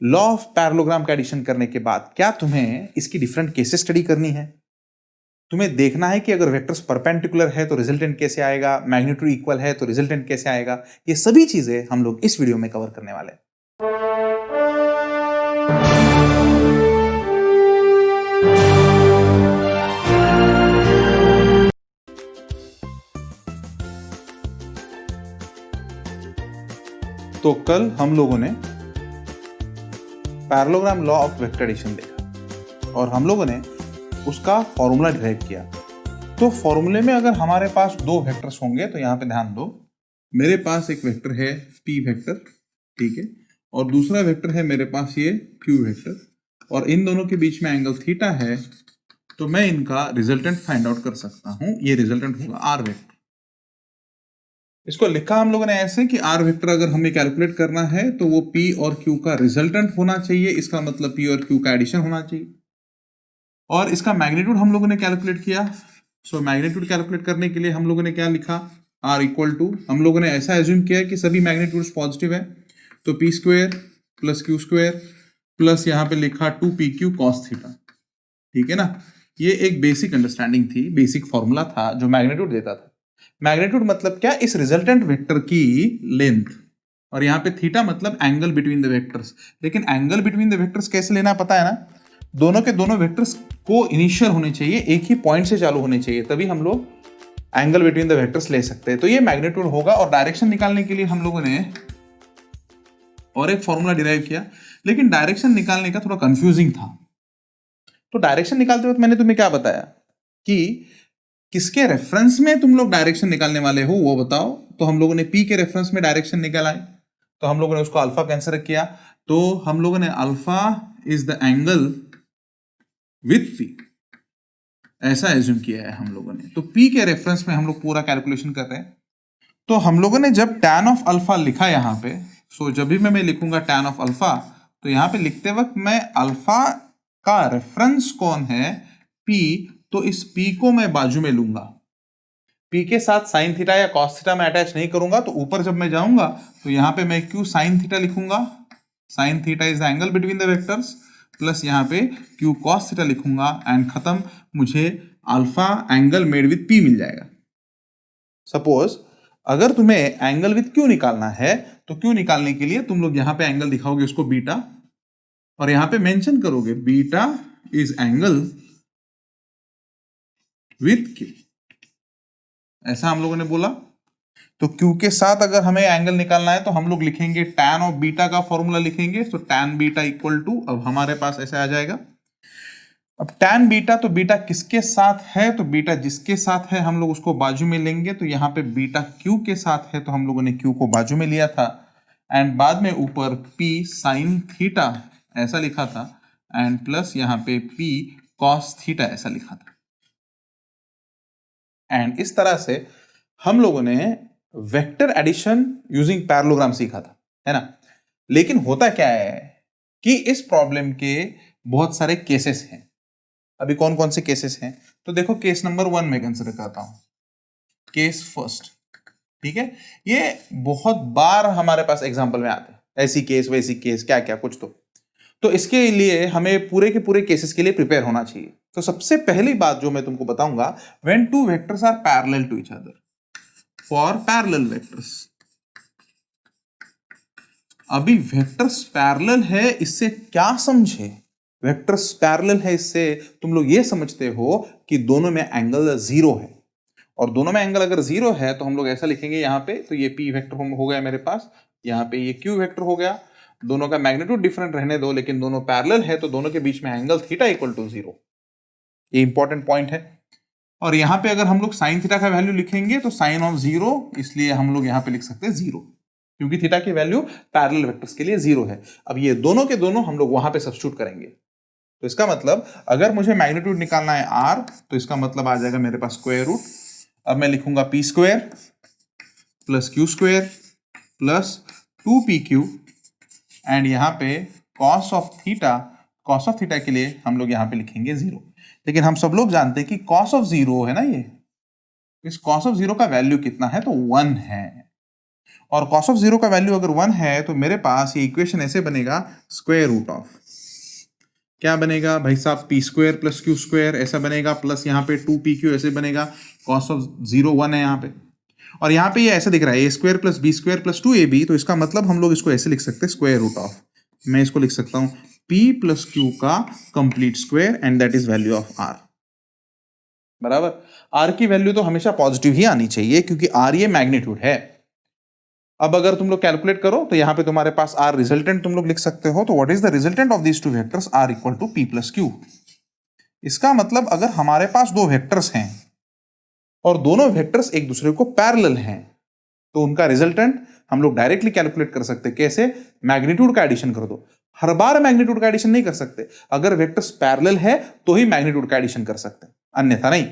Law of parallelogram का addition करने के बाद क्या तुम्हें इसकी डिफरेंट केसेस स्टडी करनी है? तुम्हें देखना है कि अगर वेक्टर्स परपेंडिकुलर है तो रिजल्टेंट कैसे आएगा, मैग्नीट्यूड इक्वल है तो रिजल्टेंट कैसे आएगा। ये सभी चीजें हम लोग इस वीडियो में कवर करने वाले हैं। तो कल हम लोगों ने parallelogram law of vector addition देखा और हम लोगों ने उसका फॉर्मूला डिराइव किया। तो फॉर्मूले में अगर हमारे पास दो वेक्टर्स होंगे तो यहां पे ध्यान दो, मेरे पास एक वेक्टर है p वेक्टर, ठीक है, और दूसरा वेक्टर है मेरे पास ये q वेक्टर, और इन दोनों के बीच में एंगल थीटा है, तो मैं इनका रिजल्टेंट फाइंड आउट कर सकता हूं। ये रिजल्टेंट होगा r वेक्टर। इसको लिखा हम लोगों ने ऐसे कि r वेक्टर अगर हमें कैलकुलेट करना है तो वो p और q का रिजल्टेंट होना चाहिए, इसका मतलब p और q का एडिशन होना चाहिए। और इसका मैग्नीट्यूड हम लोगों ने कैलकुलेट किया। सो मैग्नीट्यूड कैलकुलेट करने के लिए हम लोगों ने क्या लिखा, r इक्वल टू, हम लोगों ने ऐसा एज्यूम किया कि सभी मैग्नीट्यूड्स पॉजिटिव है, तो p square plus q square plus यहाँ पे लिखा 2pq cos थीटा, ठीक है ना। ये एक बेसिक अंडरस्टैंडिंग थी, बेसिक फॉर्मूला था जो मैग्नीट्यूड देता था। मैग्नीट्यूड मतलब क्या, इस रिजल्टेंट वेक्टर की लेंथ, और यहाँ पे थीटा मतलब एंगल बिटवीन द वेक्टर्स। लेकिन एंगल बिटवीन द वेक्टर्स कैसे लेना पता है ना, दोनों के दोनों वेक्टर्स को इनिशियल होने चाहिए, एक ही पॉइंट से चालू होने चाहिए, तभी हम लोग एंगल बिटवीन द वेक्टर्स ले सकते हैं। तो ये मैग्नीट्यूड होगा। और डायरेक्शन निकालने के लिए हम लोगों ने और एक फॉर्मूला डिराइव किया, लेकिन डायरेक्शन निकालने का थोड़ा कंफ्यूजिंग था। तो डायरेक्शन निकालते वक्त मैंने तुम्हें क्या बताया कि किसके रेफरेंस में तुम लोग डायरेक्शन निकालने वाले हो वो बताओ। तो हम लोगों ने p के रेफरेंस में डायरेक्शन निकाला है, तो हम लोगों ने उसको अल्फा कंसीडर किया। तो हम लोगों ने alpha is the angle with p ऐसा एज्यूम किया है हम लोगों ने। तो p के रेफरेंस में हम लोग पूरा कैलकुलेशन कर रहे हैं। तो हम लोगों ने जब tan ऑफ अल्फा लिखा यहाँ पे, सो जब भी मैं लिखूंगा tan ऑफ अल्फा, तो यहाँ पे लिखते वक्त मैं अल्फा का रेफरेंस कौन है, p, तो इस p को मैं बाजू में लूंगा। p के साथ साइन थीटा या कॉस थीटा में अटैच नहीं करूंगा, तो ऊपर जब मैं जाऊंगा तो यहाँ पे मैं q साइन थीटा लिखूंगा, sine theta is the angle between the vectors, plus यहाँ पे q कॉस थीटा लिखूंगा, एंड खत्म, मुझे alpha angle made with p मिल जाएगा। सपोज अगर तुम्हें एंगल विथ q निकालना है, तो q निकालने के लिए तुम लोग यहाँ पे एंगल दिखाओगे उसको बीटा, और यहाँ पे मेंशन करोगे beta is angle with q, ऐसा हम लोगों ने बोला। तो q के साथ अगर हमें एंगल निकालना है तो हम लोग लिखेंगे tan ऑफ बीटा का फॉर्मूला लिखेंगे, तो tan बीटा इक्वल टू, अब हमारे पास ऐसे आ जाएगा। अब tan बीटा, तो बीटा किसके साथ है, तो बीटा जिसके साथ है हम लोग उसको बाजू में लेंगे। तो यहाँ पे बीटा q के साथ है, तो हम लोगों ने q को बाजू में लिया था, एंड बाद में ऊपर p साइन थीटा ऐसा लिखा था, एंड प्लस यहाँ पे p cos थीटा ऐसा लिखा था। एंड इस तरह से हम लोगों ने वेक्टर एडिशन यूजिंग पैरेललोग्राम सीखा था, है ना। लेकिन होता क्या है कि इस प्रॉब्लम के बहुत सारे केसेस हैं। अभी कौन कौन से केसेस हैं, तो देखो केस नंबर 1 में कंसिडर करता हूं, केस फर्स्ट, ठीक है। ये बहुत बार हमारे पास एग्जांपल में आते हैं, ऐसी केस वैसी केस क्या क्या कुछ। तो इसके लिए हमें पूरे के पूरे केसेस के लिए प्रिपेयर होना चाहिए। तो सबसे पहली बात जो मैं तुमको बताऊंगा, when two vectors are parallel to each other, for parallel vectors. अभी वेक्टर्स पैरेलल है, इससे क्या समझे, वेक्टर्स पैरेलल है इससे तुम लोग ये समझते हो कि दोनों में एंगल जीरो है, और दोनों में एंगल अगर जीरो है तो हम लोग ऐसा लिखेंगे यहाँ पे, तो ये p वेक्टर हो गया मेरे पास, यहाँ पे ये q वेक्टर हो गया। दोनों का मैग्नीट्यूड डिफरेंट रहने दो, लेकिन दोनों पैरेलल है, तो दोनों के बीच में एंगल थीटा इक्वल टू 0। ये इंपॉर्टेंट पॉइंट है। और यहाँ पे अगर हम लोग साइन थीटा का वैल्यू लिखेंगे तो साइन ऑफ 0, इसलिए हम लोग यहाँ पे लिख सकते हैं 0, क्योंकि थीटा की वैल्यू पैरेलल वेक्टर्स के लिए 0 है। अब ये दोनों के दोनों हम लोग वहां पे सब्स्टिट्यूट करेंगे। तो इसका मतलब अगर मुझे मैग्नीट्यूड निकालना है r, तो इसका मतलब आ जाएगा मेरे पास स्क्वायर रूट। अब मैं लिखूंगा p square plus q square plus 2pq, and यहाँ पे cos ऑफ थीटा के लिए हम लोग यहाँ पे लिखेंगे 0। लेकिन हम सब लोग जानते हैं कि cos ऑफ 0 है ना, ये इस cos ऑफ 0 का वैल्यू कितना है, तो 1 है। और cos ऑफ 0 का वैल्यू अगर 1 है तो मेरे पास ये इक्वेशन ऐसे बनेगा, स्क्वायर रूट ऑफ क्या बनेगा भाई साहब, P square plus Q square ऐसा बनेगा, प्लस यहाँ पे 2pq ऐसे बनेगा, cos ऑफ 0 1 है यहाँ पे, और यहाँ पे ये ऐसे दिख रहा है a square plus B square plus 2ab, तो इसका मतलब हम लोग इसको ऐसे लिख सकते हैं, स्क्वायर रूट ऑफ, मैं इसको लिख सकता हूँ p प्लस क्यू का complete square and that is value of r बराबर। r की वैल्यू तो हमेशा पॉजिटिव ही आनी चाहिए क्योंकि r ये मैग्नीट्यूड है। अब अगर तुम लोग कैलकुलेट करो तो यहाँ पे तुम्हारे पास r रिजल्टेंट तुम लोग लिख सकते हो, तो what is the resultant of these two vectors, r equal to p plus Q. इसका मतलब अगर हमारे पास दो वेक्टर्स हैं और दोनों वेक्टर्स एक दूसरे को पैरेलल हैं तो उनका रिजल्टेंट हम लोग डायरेक्टली कैलकुलेट कर सकते हैं। कैसे? मैग्नीट्यूड का एडिशन कर दो। हर बार मैग्नीट्यूड का एडिशन नहीं कर सकते, अगर वेक्टर्स पैरेलल है तो ही मैग्नीट्यूड का एडिशन कर सकते हैं, अन्यथा नहीं।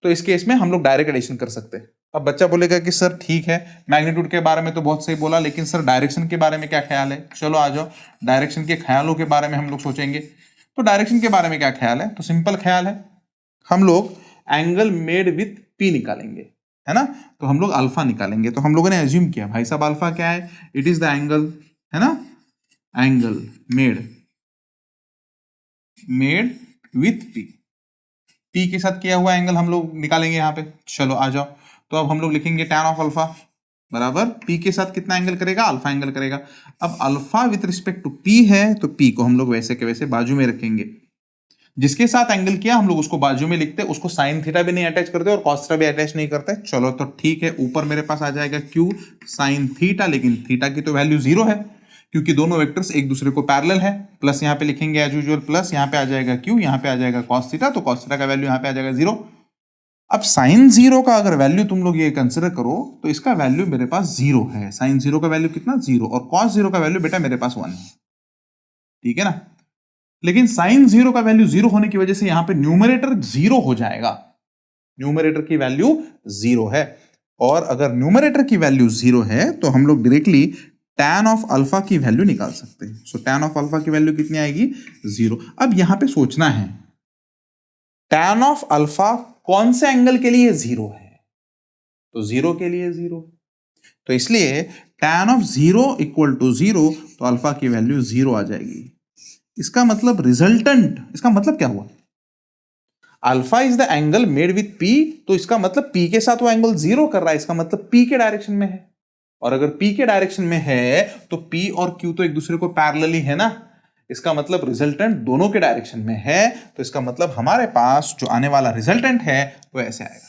तो इस केस में हम लोग डायरेक्ट एडिशन कर सकते हैं। अब बच्चा बोलेगा कि सर ठीक है, मैग्नीट्यूड के बारे में तो बहुत सही बोला, लेकिन सर डायरेक्शन के बारे में क्या ख्याल है? चलो आ जाओ, डायरेक्शन के ख्यालों के बारे में हम लोग सोचेंगे। तो डायरेक्शन के बारे में क्या ख्याल है? तो सिंपल ख्याल है, हम लोग एंगल मेड विथ पी निकालेंगे, है ना। तो हम लोग अल्फा निकालेंगे। तो हम लोगों ने एज्यूम किया भाई साहब अल्फा क्या है, इट इज द एंगल, है ना, angle made with P, P के साथ किया हुआ एंगल हम लोग निकालेंगे यहाँ पे। चलो आ जाओ, तो अब हम लोग लिखेंगे tan ऑफ अल्फा बराबर पी के साथ कितना एंगल करेगा, अल्फा एंगल करेगा। अब alpha with respect to P है तो पी को हम लोग वैसे के वैसे बाजू में रखेंगे, जिसके साथ एंगल किया हम लोग उसको बाजू में लिखते, उसको साइन थीटा भी नहीं अटैच करते और कॉस थीटा भी अटैच नहीं करते। चलो तो ठीक है, ऊपर मेरे पास आ जाएगा क्यू साइन थीटा, लेकिन थीटा की तो वैल्यू 0 है क्योंकि दोनों वेक्टर्स एक दूसरे को पैरेलल है। प्लस यहाँ पे लिखेंगे एज यूजुअल, प्लस यहाँ पे आ जाएगा क्यू, यहाँ पे आ जाएगा कॉस थीटा, तो कॉस थीटा का वैल्यू यहाँ पे आ जाएगा 0। अब साइन 0 का अगर वैल्यू तुम लोग ये कंसिडर करो तो इसका वैल्यू मेरे पास 0 है। साइन 0 का वैल्यू कितना, 0, और कॉस 0 का वैल्यू बेटा मेरे पास 1 है, ठीक है ना। लेकिन साइन 0 का वैल्यू 0 होने की वजह से यहां पे न्यूमरेटर 0 हो जाएगा, न्यूमरेटर की वैल्यू 0 है। और अगर न्यूमरेटर की वैल्यू 0 है तो हम लोग डायरेक्टली tan ऑफ अल्फा की वैल्यू निकाल सकते हैं। सो tan ऑफ अल्फा की वैल्यू कितनी आएगी, 0। अब यहां पे सोचना है tan ऑफ अल्फा कौन से एंगल के लिए 0 है, तो 0 के लिए 0, तो इसलिए tan ऑफ 0 इक्वल टू 0, तो अल्फा की वैल्यू 0 आ जाएगी। इसका मतलब रिजल्टेंट, इसका मतलब क्या हुआ, alpha is the angle made with P, तो इसका मतलब पी के साथ वो एंगल 0 कर रहा है, इसका मतलब पी के डायरेक्शन में है। और अगर पी के डायरेक्शन में है तो पी और क्यू तो एक दूसरे को पैरेलल ही है ना, इसका मतलब रिजल्टेंट दोनों के डायरेक्शन में है। तो इसका मतलब हमारे पास जो आने वाला रिजल्टेंट है वो ऐसे आएगा,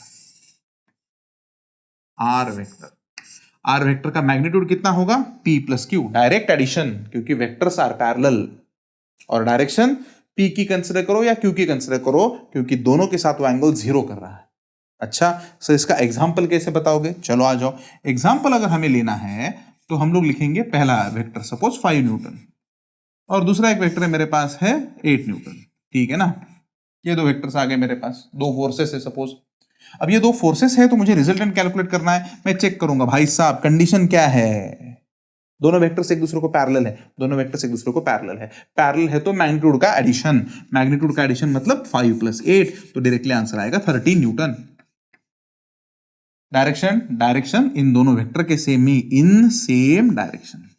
आर वेक्टर। आर वेक्टर का मैग्नीट्यूड कितना होगा, P plus Q, direct addition क्योंकि वेक्टर्स आर पैरेलल, और डायरेक्शन पी की कंसिडर करो या क्यू की कंसिडर करो क्योंकि दोनों के साथ वो एंगल 0 कर रहा है। अच्छा सर इसका एग्जाम्पल कैसे बताओगे, चलो आ जाओ। एग्जाम्पल अगर हमें लेना है तो हम लोग लिखेंगे पहला वेक्टर सपोज 5 न्यूटन और दूसरा एक वेक्टर है मेरे पास है 8 न्यूटन, ठीक है ना। ये दो वेक्टर्स आ गए मेरे पास, दो फोर्सेस है सपोज। अब ये दो फोर्सेस है तो मुझे रिजल्टेंट कैलकुलेट करना है। मैं चेक करूंगा भाई साहब कंडीशन क्या है, दोनों वेक्टर्स एक दूसरे को पैरेलल है, दोनों वेक्टर्स एक दूसरे को पैरेलल है, पैरेलल है तो मैग्नीट्यूड का एडिशन, मैग्नीट्यूड का एडिशन मतलब 5 प्लस 8, तो डायरेक्टली आंसर आएगा 13 न्यूटन। डायरेक्शन, डायरेक्शन इन दोनों वेक्टर के same he, in same direction.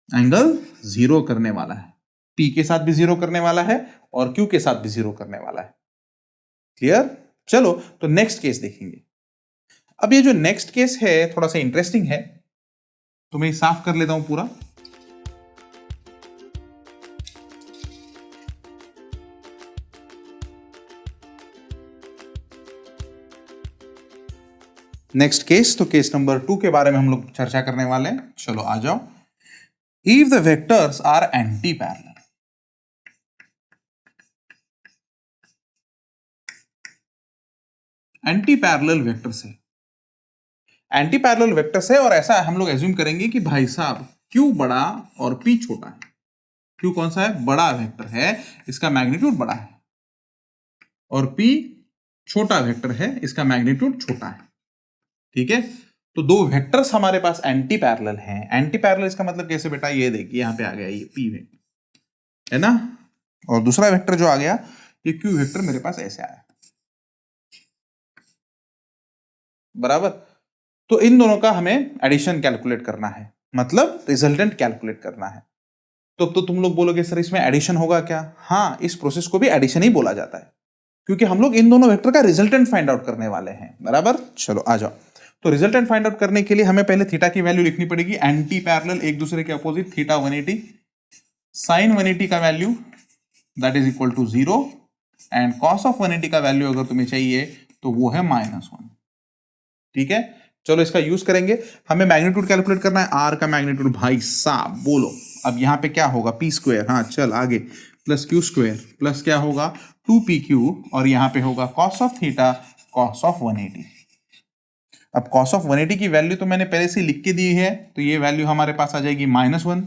Angle 0 करने वाला है, P के साथ भी 0 करने वाला है और Q के साथ भी 0 करने वाला है। क्लियर? चलो तो नेक्स्ट केस देखेंगे। अब ये जो नेक्स्ट केस है थोड़ा सा इंटरेस्टिंग है, तो मैं साफ कर लेता हूं पूरा। नेक्स्ट केस, तो केस नंबर 2 के बारे में हम लोग चर्चा करने वाले हैं। चलो आ जाओ। If the vectors are anti parallel, anti parallel vectors है, एंटी पैरेलल वेक्टर्स है और ऐसा हम लोग एज्यूम करेंगे कि भाई साहब Q बड़ा और P छोटा है। Q कौन सा है, बड़ा वेक्टर है, इसका मैग्नीट्यूड बड़ा है, और P छोटा वेक्टर है, इसका मैग्नीट्यूड छोटा है, ठीक है। तो दो वेक्टर्स हमारे पास एंटी पैरेलल हैं। एंटी पैरेलल इसका मतलब कैसे बेटा, ये देखिए यहां पे आ गया ये P वेक्टर है ना, और दूसरा वेक्टर जो आ गया ये Q वेक्टर मेरे पास ऐसे आया। बराबर। तो इन दोनों का हमें एडिशन कैलकुलेट करना है, मतलब रिजल्टेंट कैलकुलेट करना है। तो अब तो तुम लोग बोलोगे सर इसमें एडिशन होगा क्या? हाँ, इस प्रोसेस को भी एडिशन ही बोला जाता है, क्योंकि हम लोग इन दोनों वेक्टर का रिजल्टेंट फाइंड आउट करने वाले हैं, बराबर। चलो आ जाओ। तो रिजल्टेंट फाइंड आउट करने के लिए हमें पहले थीटा की वैल्यू लिखनी पड़ेगी, एंटी पैरेलल एक दूसरे के अपोजिट, थीटा 180, साइन 180 का value that is equal to 0 and cos of 180 का वैल्यू अगर तुम्हें चाहिए तो वो है -1। ठीक है, चलो इसका यूज करेंगे। हमें मैग्नीट्यूड कैलकुलेट करना है, आर का मैग्नीट्यूड भाई साहब बोलो। अब यहां पे क्या होगा, पी स्क्वायर, हाँ चल आगे, प्लस क्यू स्क्वायर प्लस क्या होगा 2pq, और यहां पे होगा cos of theta cos of 180। अब कॉस ऑफ 180 की वैल्यू तो मैंने पहले से लिख के दी है, तो ये वैल्यू हमारे पास आ जाएगी -1।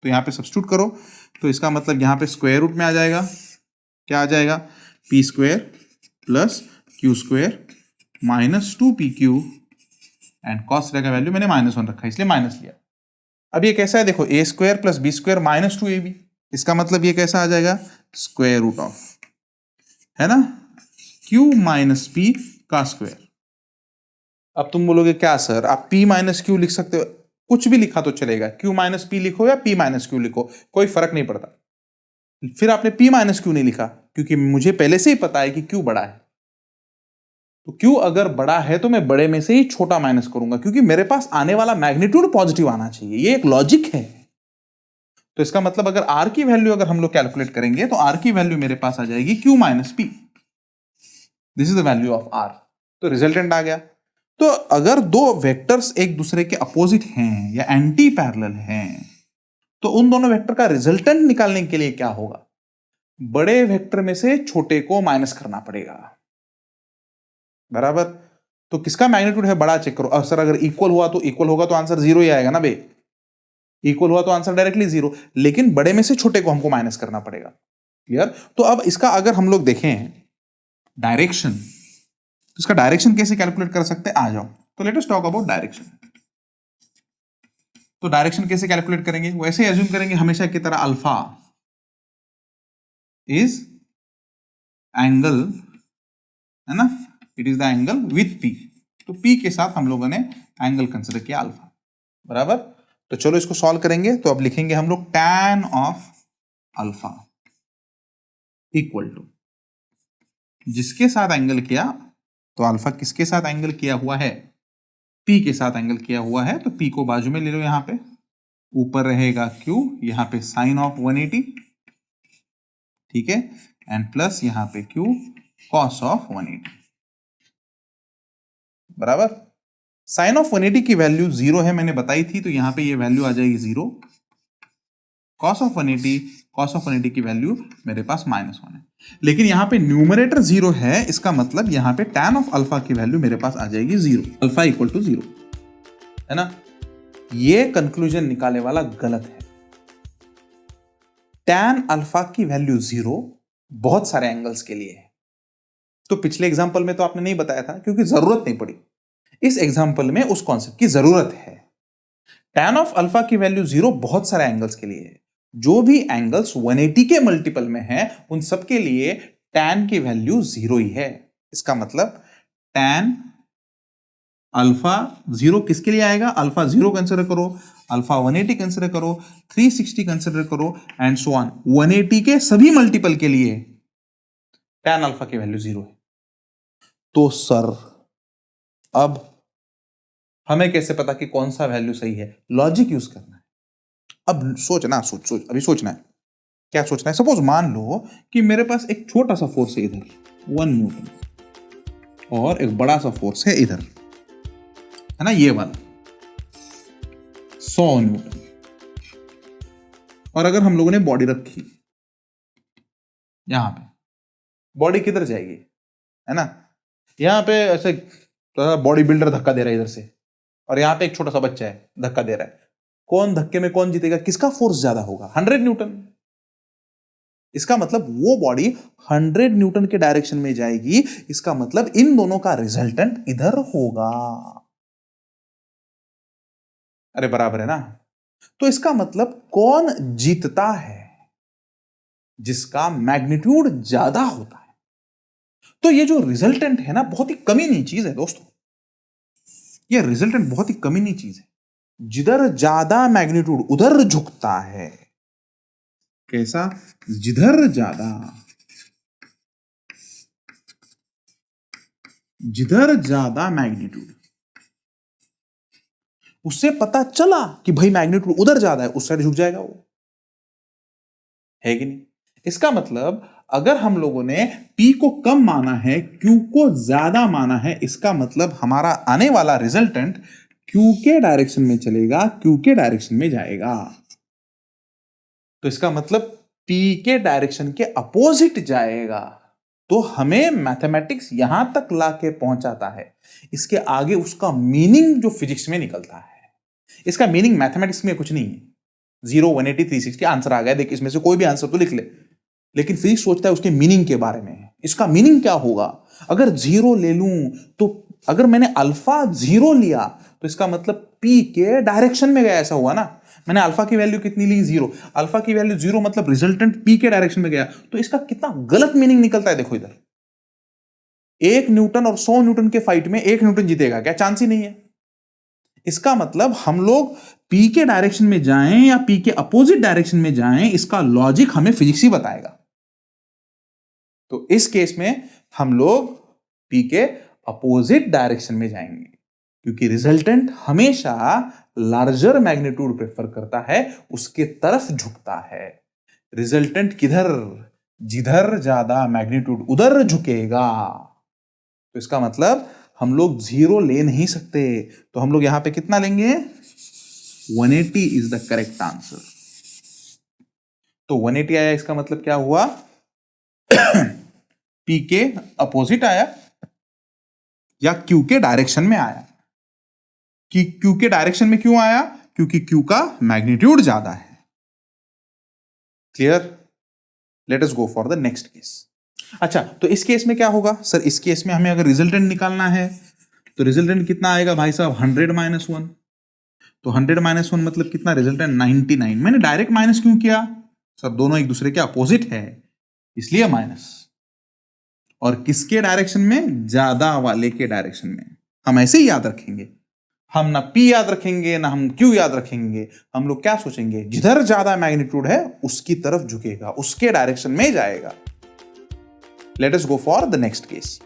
तो यहाँ पे सब्स्टिट्यूट करो, तो इसका मतलब यहाँ पे स्क्वायर रूट में आ जाएगा, क्या आ जाएगा, P square plus Q square minus 2pq and cos का वैल्यू मैंने -1 रखा इसलिए माइनस लिया। अब ये कैसा है देखो, a square plus B square minus 2ab, इसका मतलब ये कैसा आ जाएगा, स्क्वायर रूट ऑफ, है ना, q माइनस पी का स्क्वायर। अब तुम बोलोगे क्या सर आप p माइनस क्यू लिख सकते हो, कुछ भी लिखा तो चलेगा, q माइनस पी लिखो या p माइनस क्यू लिखो, कोई फर्क नहीं पड़ता। फिर आपने p माइनस क्यू नहीं लिखा, क्योंकि मुझे पहले से ही पता है कि q बड़ा है, तो q अगर बड़ा है तो मैं बड़े में से ही छोटा माइनस करूंगा, क्योंकि मेरे पास आने वाला मैग्नीट्यूड पॉजिटिव आना चाहिए, ये एक लॉजिक है। तो इसका मतलब अगर r की वैल्यू अगर हम लोग कैलकुलेट करेंगे तो r की वैल्यू मेरे पास आ जाएगी q minus P, this is the value of r। तो रिजल्टेंट आ गया। तो अगर दो वेक्टर्स एक दूसरे के अपोजिट हैं या एंटी पैरेलल हैं, तो उन दोनों वेक्टर का रिजल्टेंट निकालने के लिए क्या होगा, बड़े वेक्टर में से छोटे को माइनस करना पड़ेगा, बराबर। तो किसका मैग्नीट्यूड है बड़ा, चेक करो। सर अगर इक्वल हुआ तो आंसर 0 ही आएगा ना बे, इक्वल हुआ तो आंसर डायरेक्टली 0, लेकिन बड़े में से छोटे को हमको माइनस करना पड़ेगा, क्लियर। तो अब इसका अगर हम लोग देखें डायरेक्शन, तो इसका डायरेक्शन कैसे कैलकुलेट कर सकते हैं, आ जाओ। तो let us talk about direction. तो डायरेक्शन कैसे कैलकुलेट करेंगे, वैसे एज्यूम करेंगे हमेशा की तरह अल्फा इज एंगल, है ना, it is the angle with P. तो पी के साथ हम लोगों ने एंगल कंसिडर किया अल्फा, बराबर। तो चलो इसको सॉल्व करेंगे। तो अब लिखेंगे हम लोग tan of alpha equal to, जिसके साथ एंगल किया, तो अल्फा किसके साथ एंगल किया हुआ है, पी के साथ एंगल किया हुआ है, तो पी को बाजू में ले लो, यहां पे ऊपर रहेगा q, यहां पे साइन ऑफ 180, ठीक है, एंड प्लस यहां पे q कॉस ऑफ 180, बराबर। साइन ऑफ 180 की वैल्यू 0 है, मैंने बताई थी, तो यहां पे ये वैल्यू आ जाएगी 0। कॉस ऑफ 180 की वैल्यू मेरे पास -1 है, लेकिन यहां पे न्यूमरेटर 0 है, इसका मतलब यहां पे tan ऑफ अल्फा की वैल्यू मेरे पास आ जाएगी 0, अल्फा इक्वल टू 0, है ना। ये कंक्लूजन निकालने वाला गलत है। tan अल्फा की वैल्यू 0 बहुत सारे एंगल्स के लिए है। तो पिछले एग्जांपल में तो आपने नहीं बताया था क्योंकि जरूरत नहीं पड़ी, इस एग्जांपल में उस कॉन्सेप्ट की जरूरत है। tan ऑफ अल्फा की वैल्यू 0 बहुत सारे एंगल्स के लिए है, जो भी एंगल्स 180 के मल्टीपल में है उन सब के लिए tan की वैल्यू 0 ही है। इसका मतलब tan अल्फा 0 किसके लिए आएगा, अल्फा 0 कंसिडर करो, अल्फा 180 कंसिडर करो, 360 कंसिडर करो एंड सो ऑन, 180 के सभी मल्टीपल के लिए tan अल्फा की वैल्यू 0 है। तो सर अब हमें कैसे पता कि कौन सा वैल्यू सही है, लॉजिक यूज करना है। अब सोचना, सोच अभी सोचना है, क्या सोचना है। सपोज मान लो कि मेरे पास एक छोटा सा फोर्स है इधर 1 न्यूटन, और एक बड़ा सा फोर्स है इधर, है ना, ये वाला 100 न्यूटन। और अगर हम लोगों ने बॉडी रखी यहां पे, बॉडी किधर जाएगी, है ना, यहां पे ऐसे बॉडी बिल्डर धक्का दे रहा है इधर से, और यहां पे एक छोटा सा बच्चा है धक्का दे रहा है, कौन धक्के में कौन जीतेगा, किसका फोर्स ज्यादा होगा, 100 न्यूटन। इसका मतलब वो बॉडी 100 न्यूटन के डायरेक्शन में जाएगी, इसका मतलब इन दोनों का रिजल्टेंट इधर होगा। अरे बराबर है ना। तो इसका मतलब कौन जीतता है, जिसका मैग्नीट्यूड ज्यादा होता है। तो ये जो रिजल्टेंट है ना, बहुत ही कमीनी चीज है दोस्तों। ये रिजल्टेंट बहुत ही कमीनी चीज है। जिधर ज्यादा मैग्नीट्यूड उधर झुकता है। कैसा? जिधर ज्यादा मैग्नीट्यूड, उससे पता चला कि भाई मैग्नीट्यूड उधर ज्यादा है, उस साइड झुक जाएगा वो, है कि नहीं? इसका मतलब अगर हम लोगों ने P को कम माना है, Q को ज्यादा माना है, इसका मतलब हमारा आने वाला रिजल्टेंट Q के डायरेक्शन में चलेगा, Q के डायरेक्शन में जाएगा। तो इसका मतलब P के डायरेक्शन के अपोजिट जाएगा। तो हमें मैथमेटिक्स यहां तक लाके पहुंचाता है, इसके आगे उसका मीनिंग जो फिजिक्स में निकलता है। इसका मीनिंग मैथमेटिक्स में कुछ नहीं है। 0, 180, 360 आंसर आ गया, देख इसमें से कोई भी आंसर तो लिख ले, लेकिन फिजिक्स सोचता है उसके मीनिंग के बारे में। इसका मीनिंग क्या होगा? अगर 0 ले लूं तो अगर मैंने अल्फा 0 लिया तो इसका मतलब P के डायरेक्शन में गया, ऐसा हुआ ना। मैंने अल्फा की वैल्यू कितनी ली? 0। अल्फा की वैल्यू 0 मतलब रिजल्टेंट P के डायरेक्शन में गया, तो इसका कितना गलत मीनिंग निकलता है। देखो इधर 1 न्यूटन और 100 न्यूटन के फाइट में 1 न्यूटन जीतेगा क्या? चांस ही नहीं है। इसका मतलब हम लोग P के डायरेक्शन में जाएं या P के अपोजिट डायरेक्शन में जाएं, इसका लॉजिक हमें फिजिक्स ही बताएगा। तो इस केस में हम लोग P के अपोजिट डायरेक्शन में जाएंगे, क्योंकि रिजल्टेंट हमेशा लार्जर मैग्नीट्यूड प्रेफर करता है, उसके तरफ झुकता है। रिजल्टेंट किधर? जिधर ज्यादा मैग्नीट्यूड उधर झुकेगा। तो इसका मतलब हम लोग 0 ले नहीं सकते, तो हम लोग यहां पे कितना लेंगे? 180 इज द करेक्ट आंसर। तो 180 आया, इसका मतलब क्या हुआ? P के अपोजिट आया या Q के डायरेक्शन में आया। कि Q के डायरेक्शन में क्यों आया? क्योंकि Q का मैग्नीट्यूड ज्यादा है। Clear? Late us go for the next case. अच्छा, तो इस केस में क्या होगा सर? इस केस में हमें अगर रिजल्टेंट निकालना है तो रिजल्टेंट कितना आएगा भाई साहब? 100 माइनस 1। तो 100 माइनस 1 मतलब कितना? रिजल्टेंट 99। मैंने डायरेक्ट माइनस क्यों किया सर? दोनों एक दूसरे के अपोजिट है, इसलिए माइनस। और किसके डायरेक्शन में? ज्यादा वाले के डायरेक्शन में। हम ऐसे ही याद रखेंगे, हम ना P याद रखेंगे ना हम Q याद रखेंगे। हम लोग क्या सोचेंगे? जिधर ज्यादा मैग्नीट्यूड है उसकी तरफ झुकेगा, उसके डायरेक्शन में जाएगा। Late us go for the next case.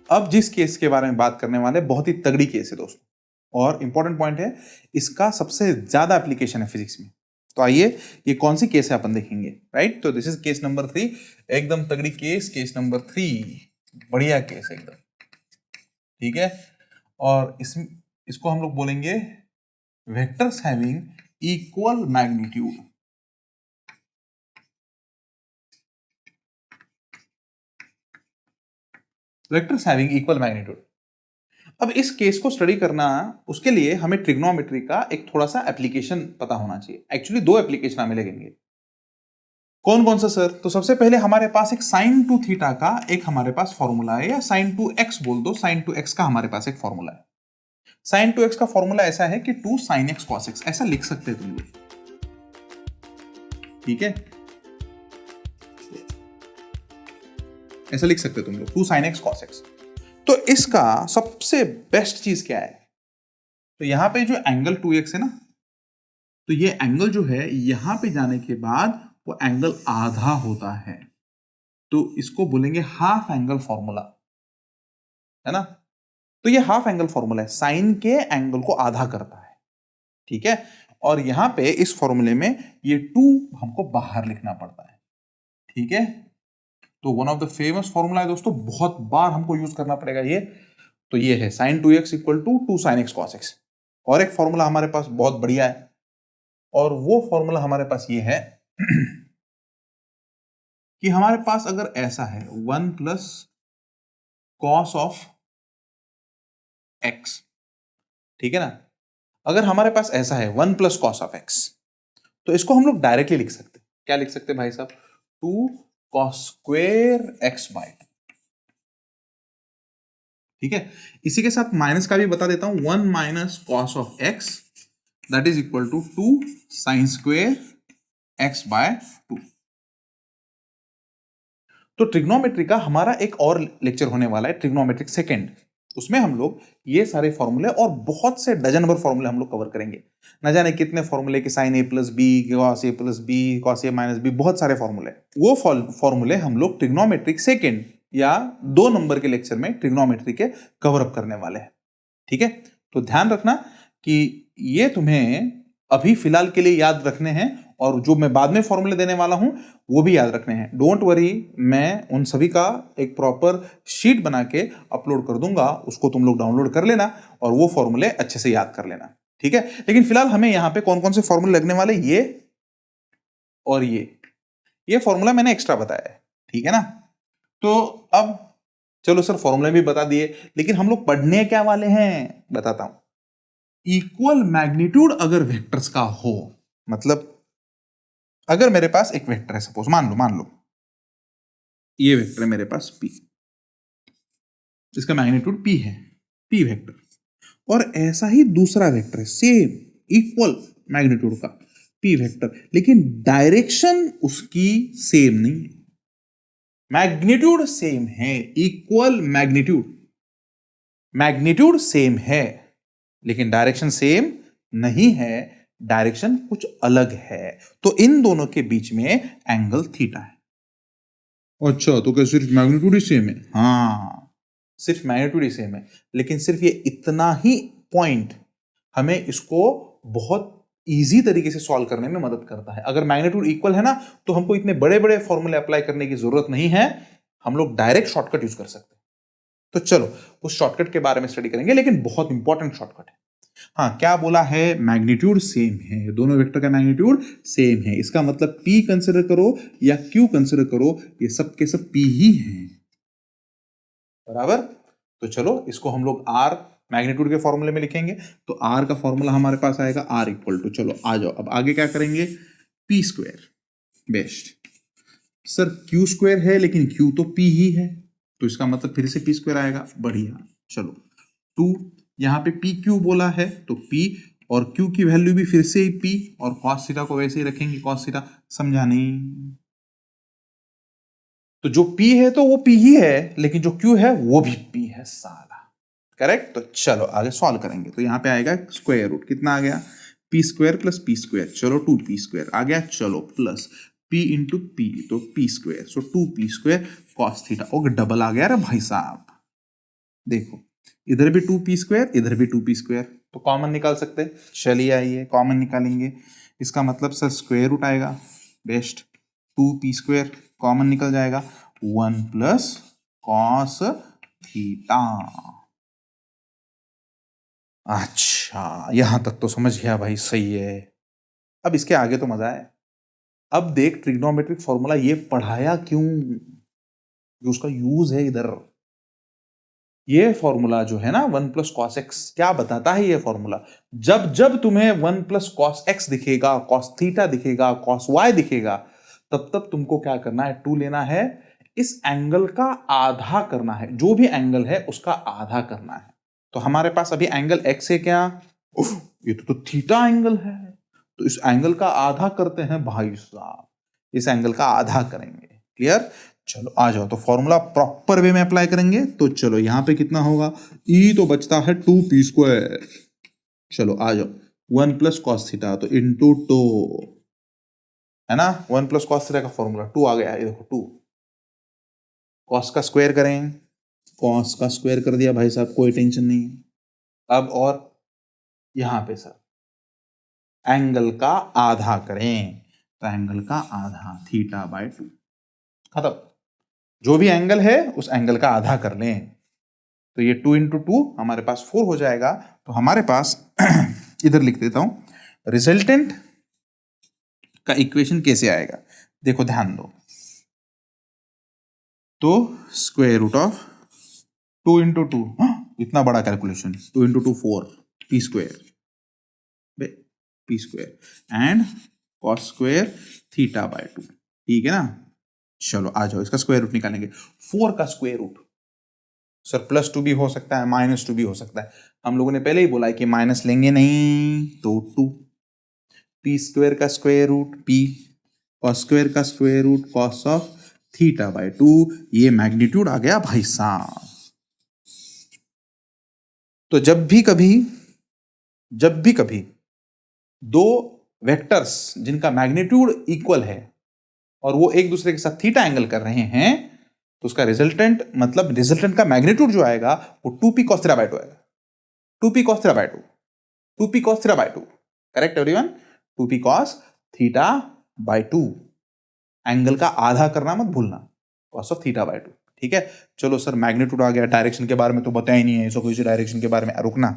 अब जिस केस के बारे में बात करने वाले, बहुत ही तगड़ी केस है दोस्तों, और इंपॉर्टेंट पॉइंट है, इसका सबसे ज्यादा एप्लीकेशन है फिजिक्स में। तो आइए ये कौन सी केस है अपन देखेंगे, राइट? तो दिस इज केस नंबर 3, एकदम तगड़ी केस, केस नंबर 3, बढ़िया केस एकदम, ठीक है। और इसको हम लोग बोलेंगे vectors having equal magnitude. Vectors having equal magnitude. अब इस केस को स्टडी करना, उसके लिए हमें ट्रिग्नोमेट्री का एक थोड़ा सा एप्लीकेशन पता होना चाहिए। एक्चुअली 2 एप्लीकेशन हमें लगेंगे। कौन कौन सा सर? तो सबसे पहले हमारे पास एक sin 2 थीटा का एक हमारे पास फॉर्मूला है, या sin 2x बोल दो, sin 2x का हमारे पास एक फॉर्मूला है। sin 2x का फॉर्मूला ऐसा है कि 2 sin x cos x, ऐसा लिख सकते हैं तुम लोग, ठीक है? ऐसा लिख सकते हो तुम लोग, 2 sin x cos x। तो इसका सबसे बेस्ट चीज क्या है? तो यहां पे जो एंगल 2x है ना, तो ये एंगल जो है यहां पे जाने के बाद वो एंगल आधा होता है, तो इसको बोलेंगे हाफ एंगल फॉर्मूला, है ना? तो ये हाफ एंगल फॉर्मूला है, साइन के एंगल को आधा करता है, ठीक है। और यहां पे इस फॉर्मूले में ये 2 हमको बाहर लिखना पड़ता है, ठीक है। तो one of the famous formula है दोस्तों, बहुत बार हमको यूज करना पड़ेगा ये। तो ये है sin 2x equal to 2 sin x cos x। और एक फॉर्मूला हमारे पास बहुत बढ़िया है, और वो फॉर्मूला हमारे पास ये है कि हमारे पास अगर ऐसा है 1 प्लस कॉस ऑफ x, ठीक है ना। अगर हमारे पास ऐसा है 1 प्लस कॉस ऑफ x, तो इसको हम लोग डायरेक्टली लिख सकते हैं। क्या लिख सकते हैं भाई साहब? 2 कॉस स्क्वेयर x बाय 2, ठीक है। इसी के साथ माइनस का भी बता देता हूं, 1 minus cos of x that is equal to 2 sine square x by 2। तो ट्रिग्नोमेट्री का हमारा एक और लेक्चर होने वाला है, ट्रिग्नोमेट्रिक सेकंड। उसमें हम लोग ये सारे फॉर्मूले और बहुत से डजन भर फॉर्मूले हम लोग कवर करेंगे। न जाने कितने फॉर्मूले कि sign A plus B, cos A plus B, cos A minus B, बहुत सारे फॉर्मूले। वो फॉर्मूले हम लोग ट्रिग्नोमेट्रिक सेकंड या 2 नंबर के लेक्चर में ट्रिग्नोमेट्री के कवर अप करने वाले हैं। ठीक है, तो ध्यान रखना कि ये तुम्हें अभी फिलहाल के लिए याद रखने हैं, और जो मैं बाद में फॉर्मूले देने वाला हूं वो भी याद रखने हैं। डोंट वरी, मैं उन सभी का एक प्रॉपर शीट बना के अपलोड कर दूंगा, उसको तुम लोग डाउनलोड कर लेना और वो फॉर्मूले अच्छे से याद कर लेना। ठीक है, लेकिन फिलहाल हमें यहां पे कौन कौन से फॉर्मूले लगने वाले, ये और ये फॉर्मूला मैंने एक्स्ट्रा बताया है। ठीक है ना, तो अब चलो सर फॉर्मूले भी बता दिए, लेकिन हम लोग पढ़ने क्या वाले हैं बताता हूं। इक्वल मैग्नीट्यूड अगर वेक्टर्स का हो, मतलब अगर मेरे पास एक वेक्टर है, सपोज मान लो ये वेक्टर है मेरे पास p, इसका मैग्नीट्यूड p है, p वेक्टर, और ऐसा ही दूसरा वेक्टर है सेम इक्वल मैग्नीट्यूड का p वेक्टर, लेकिन डायरेक्शन उसकी सेम नहीं है। मैग्नीट्यूड सेम है, इक्वल मैग्नीट्यूड सेम है, लेकिन डायरेक्शन सेम नहीं है, डायरेक्शन कुछ अलग है। तो इन दोनों के बीच में एंगल थीटा है। अच्छा, तो क्या सिर्फ मैग्नीट्यूड ही सेम है? हाँ, सिर्फ मैग्नीट्यूड ही सेम है, लेकिन सिर्फ ये इतना ही पॉइंट हमें इसको बहुत इजी तरीके से सॉल्व करने में मदद करता है। अगर मैग्नीट्यूड इक्वल है ना, तो हमको इतने बड़े बड़े फॉर्मूले अप्लाई करने की जरूरत नहीं है, हम लोग डायरेक्ट शॉर्टकट यूज कर सकते हैं। तो चलो उस शॉर्टकट के बारे में स्टडी करेंगे, लेकिन बहुत इंपॉर्टेंट शॉर्टकट है। हाँ, क्या बोला है? मैग्नीट्यूड सेम है, दोनों वेक्टर का मैग्नीट्यूड सेम है। इसका मतलब P कंसिडर करो या Q कंसिडर करो, ये सब के सब P ही हैं, बराबर। तो चलो इसको हम लोग R मैग्नीट्यूड के फॉर्मूले में लिखेंगे, तो R का फॉर्मूला हमारे पास आएगा R इक्वल टू, चलो आ जाओ अब आगे क्या करेंगे, P square. Best sir, Q square है लेकिन Q तो P ही है, तो इसका मतलब फिर से P स्क्वायर आएगा। बढ़िया, चलो 2, यहां पे पी क्यू बोला है तो P, और Q की वैल्यू भी फिर से ही P, और cos थीटा को वैसे ही रखेंगे cos थीटा, समझा नहीं? तो जो P है तो वो P ही है, लेकिन जो Q है वो भी P है साला, करेक्ट। तो चलो आगे सॉल्व करेंगे, तो यहां पे आएगा स्क्वायर रूट, कितना आ गया, P square plus P square, चलो 2P स्क्वायर आ गया, चलो प्लस P इंटू P, तो P स्क्वायर, सो 2P स्क्वायर cos थीटा, और डबल आ गया रे भाई साहब। देखो इधर भी 2P स्क्वायर, इधर भी 2P स्क्वायर, तो कॉमन निकाल सकते हैं, चलिए आइए कॉमन निकालेंगे। इसका मतलब सर स्क्वायर रूट आएगा, बेस्ट 2P स्क्वायर कॉमन निकल जाएगा, 1 प्लस कॉस थीटा। अच्छा, यहां तक तो समझ गया भाई, सही है। अब इसके आगे तो मजा है। अब देख ट्रिग्नोमेट्रिक फॉर्मूला ये पढ़ाया क्यों, जो उसका यूज है इधर। ये फॉर्मूला जो है ना 1 प्लस कॉस एक्स, क्या बताता है ये फॉर्मूला? जब जब तुम्हें 1 प्लस कॉस एक्स दिखेगा, कॉस थीटा दिखेगा, कॉस वाई दिखेगा, तब तब तुमको क्या करना है, 2 लेना है, इस एंगल का आधा करना है, जो भी एंगल है उसका आधा करना है। तो हमारे पास अभी एंगल एक्स है क्या, ये तो थीटा एंगल है, तो इस एंगल का आधा करते हैं भाई साहब, इस एंगल का आधा करेंगे। क्लियर? चलो आ जाओ, तो फॉर्मूला प्रॉपर वे में अप्लाई करेंगे। तो चलो यहां पे कितना होगा, ई तो बचता है 2P स्क्वायर, चलो आ जाओ 1 प्लस कॉस थीटा, तो इंटू 2 है ना, 1 प्लस कॉस थीटा का फॉर्मूला 2 आ गया, ये देखो 2, कॉस का स्क्वायर करें, कॉस का स्क्वायर कर दिया भाई साहब, कोई टेंशन नहीं। अब और यहां पे सर एंगल का आधा करें, तो एंगल का आधा थीटा बाय 2, खत्म। जो भी एंगल है उस एंगल का आधा कर लें, तो ये 2 इंटू 2 हमारे पास 4 हो जाएगा। तो हमारे पास इधर लिख देता हूं, रिजल्टेंट का इक्वेशन कैसे आएगा, देखो ध्यान दो। तो स्क्वायर रूट ऑफ 2 इंटू 2, इतना बड़ा calculation, 2 into 2 4, P square, P square and cos square theta by 2, ठीक है ना। चलो आ जाओ इसका स्क्वायर रूट निकालेंगे। 4 का स्क्वायर रूट सर +2 भी हो सकता है, -2 भी हो सकता है, हम लोगों ने पहले ही बोला है कि माइनस लेंगे नहीं, तो 2 P स्क्वायर का square root P, cos square का square root cos of theta by 2, ये मैग्नीट्यूड आ गया भाई साहब। तो जब भी कभी दो वेक्टर्स जिनका मैग्नीट्यूड इक्वल है और वो एक दूसरे के साथ थीटा एंगल कर रहे हैं, तो उसका रिजल्टेंट का मैग्नीट्यूड जो आएगा वो 2p cos थीटा बाय 2 आएगा। 2p cos theta by 2, 2p cos theta by 2, correct everyone? 2p cos theta by 2, angle का आधा करना मत भूलना, cos ऑफ थीटा बाय 2, ठीक है। चलो सर मैग्नीट्यूड आ गया, डायरेक्शन के बारे में तो बताया ही नहीं है, इसको कोई डायरेक्शन के बारे में रुकना,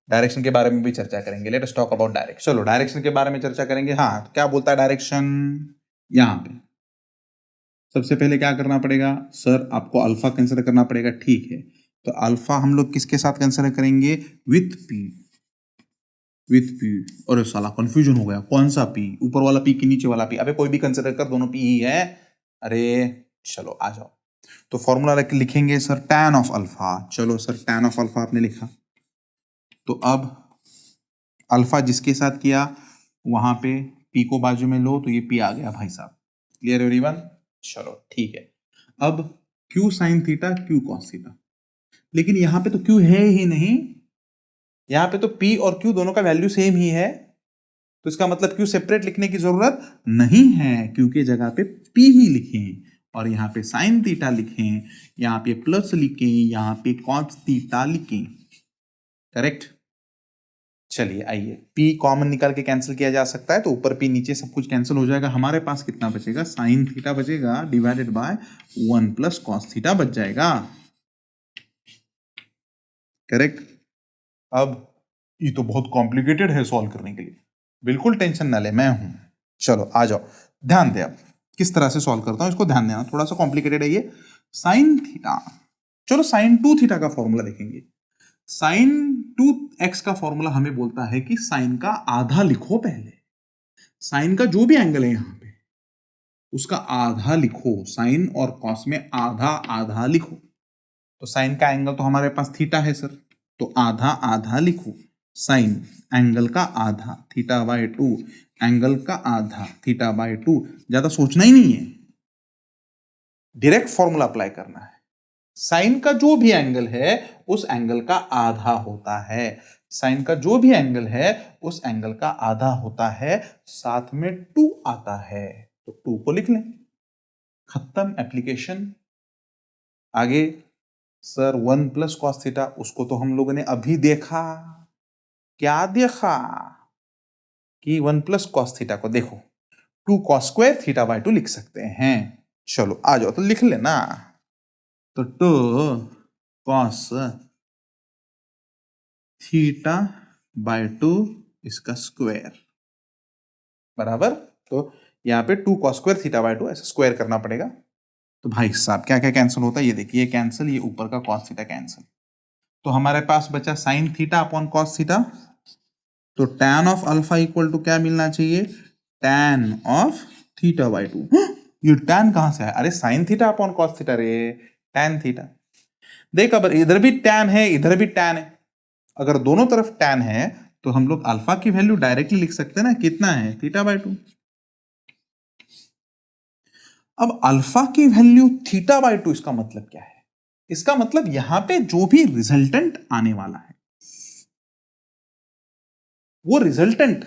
डायरेक्शन के बारे में भी चर्चा करेंगे। Let us talk about direction. चलो डायरेक्शन के बारे में चर्चा करेंगे। हाँ, क्या बोलता है डायरेक्शन? यहां पे सबसे पहले क्या करना पड़ेगा सर? आपको अल्फा कंसिडर करना पड़ेगा, ठीक है। तो अल्फा हम लोग किसके साथ कंसिडर करेंगे? With P. और साला कंफ्यूजन हो गया, कौन सा पी? ऊपर वाला पी कि नीचे वाला पी? अबे कोई भी कंसिडर कर, दोनों पी ही है। अरे चलो आ जाओ। तो फॉर्मूला लिखेंगे सर tan ऑफ अल्फा। चलो सर tan ऑफ अल्फा आपने लिखा, तो अब अल्फा जिसके साथ किया वहां पे पी को बाजू में लो, तो ये पी आ गया भाई साहब। Clear everyone? चलो ठीक है। अब Q sine theta, Q cos theta, लेकिन यहां पे तो क्यू है ही नहीं, यहां पे तो पी और क्यू दोनों का वैल्यू सेम ही है, तो इसका मतलब क्यू सेपरेट लिखने की जरूरत नहीं है, क्योंकि जगह पे पी ही लिखें और यहाँ पे साइन थीटा लिखें, यहाँ पे प्लस लिखें, यहाँ पे कॉस थीटा लिखें, करेक्ट। चलिए आइए, p कॉमन निकाल के कैंसिल किया जा सकता है, तो ऊपर p नीचे सब कुछ कैंसिल हो जाएगा। हमारे पास कितना बचेगा? साइन थीटा बचेगा divided by 1 plus cos theta बच जाएगा, करेक्ट। अब ये तो बहुत कॉम्प्लिकेटेड है सॉल्व करने के लिए, बिल्कुल टेंशन ना ले, मैं हूं। चलो आ जाओ, ध्यान दे। अब किस तरह से सॉल्व करता हूं इसको ध्यान देना, थोड़ा सा कॉम्प्लिकेटेड है ये। साइन थीटा, चलो साइन 2 थीटा का फॉर्मूला देखेंगे। साइन 2x का फॉर्मूला हमें बोलता है कि साइन का आधा लिखो पहले, साइन का जो भी एंगल है यहां पे उसका आधा लिखो, साइन और कॉस में आधा आधा लिखो। तो साइन का एंगल तो हमारे पास थीटा है सर, तो आधा आधा लिखो, साइन एंगल का आधा थीटा बाय 2, एंगल का आधा थीटा बाय 2। ज्यादा सोचना ही नहीं है, डायरेक्ट फॉर्मूला अप्लाई करना है। साइन का जो भी एंगल है उस एंगल का आधा होता है, साइन का जो भी एंगल है उस एंगल का आधा होता है, साथ में 2 आता है, तो 2 को लिख लें, खत्म एप्लीकेशन। आगे सर 1 प्लस कॉस थीटा, उसको तो हम लोगों ने अभी देखा। क्या देखा? कि 1 प्लस कॉस थीटा को देखो 2 कॉस स्क्वायर थीटा बाय 2 लिख सकते हैं। चलो आ जाओ, तो लिख लेना, तो 2 कॉस थीटा बाय 2 इसका स्क्वायर बराबर, तो यहां पे 2 कॉस स्क्वायर थीटा बाय 2 ऐसे स्क्वायर करना पड़ेगा। तो भाई साहब क्या क्या कैंसिल होता है ये देखिए, कैंसिल, ये ऊपर का कॉस थीटा कैंसिल, तो हमारे पास बचा sine theta upon cos theta. तो tan of alpha equal to क्या मिलना चाहिए? tan of theta by 2। ये tan कहां से है? अरे sine theta upon cos theta रे, tan थीटा। देख अब इधर भी tan है इधर भी tan है, अगर दोनों तरफ tan है तो हम लोग अल्फा की वैल्यू डायरेक्टली लिख सकते हैं ना, कितना है? Theta by 2। अब अल्फा की वैल्यू थीटा बाय 2, इसका मतलब क्या है? इसका मतलब यहां पे जो भी रिजल्टेंट आने वाला है वो रिजल्टेंट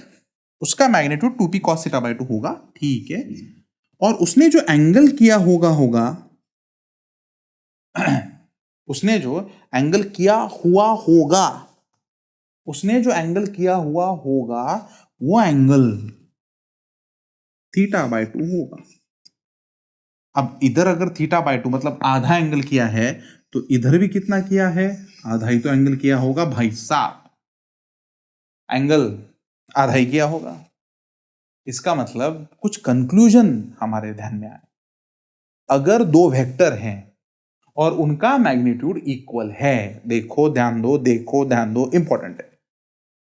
उसका magnitude 2p cos theta by 2 होगा, ठीक है। और उसने जो एंगल किया होगा उसने जो एंगल किया हुआ होगा उसने जो एंगल किया हुआ होगा वो एंगल थीटा बाय 2 होगा। अब इधर अगर थीटा बाय 2 मतलब आधा एंगल किया है, तो इधर भी कितना किया है? आधा ही तो एंगल किया होगा भाई साहब, एंगल आधा ही किया होगा। इसका मतलब कुछ कंक्लूजन हमारे ध्यान में आए, अगर दो वेक्टर हैं और उनका मैग्नीट्यूड इक्वल है, देखो ध्यान दो इंपॉर्टेंट है,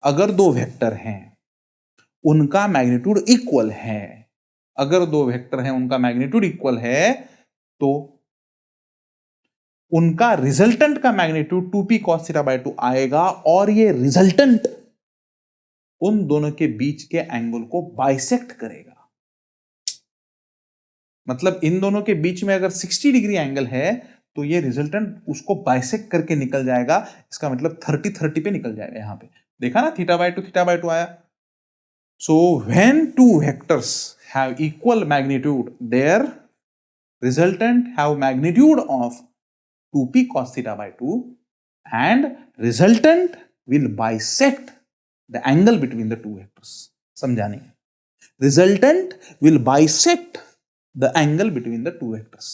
अगर दो वेक्टर हैं उनका मैग्नीट्यूड इक्वल है, अगर दो वेक्टर हैं उनका मैग्नीट्यूड इक्वल है, तो उनका रिजल्टेंट का magnitude 2p cos theta by 2 आएगा, और ये रिजल्टेंट उन दोनों के बीच के एंगल को बाइसेक्ट करेगा। मतलब इन दोनों के बीच में अगर 60 डिग्री एंगल है तो ये रिजल्टेंट उसको बाइसेक्ट करके निकल जाएगा, इसका मतलब 30-30 पे निकल जाएगा। यहां पे देखा ना, θ/2 आया। So when two vectors have equal magnitude, their resultant have magnitude of 2p cos θ/2 and resultant will bisect the angle between the two vectors। समझा नहीं? Resultant will bisect the angle between the two vectors।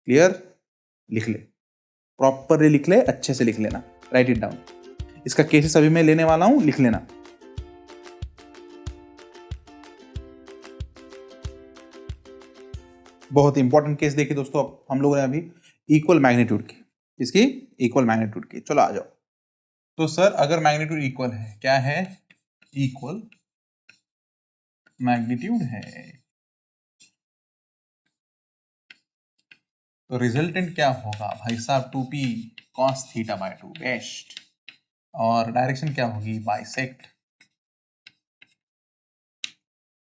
Clear? लिख ले, properly लिख ले, अच्छे से लिख लेना, राइट इट डाउन। इसका केसेस अभी मैं लेने वाला हूं, लिख लेना। बहुत इंपॉर्टेंट केस देखिए दोस्तों, हम लोगों ने अभी इक्वल मैग्नीट्यूड की, इसकी इक्वल मैग्नीट्यूड की। चलो आ जाओ। तो सर अगर मैग्नीट्यूड इक्वल है, क्या है? इक्वल मैग्नीट्यूड है, तो रिजल्टेंट क्या होगा भाई साहब? 2p cos θ/2 best. और डायरेक्शन क्या होगी? बाइसेक्ट,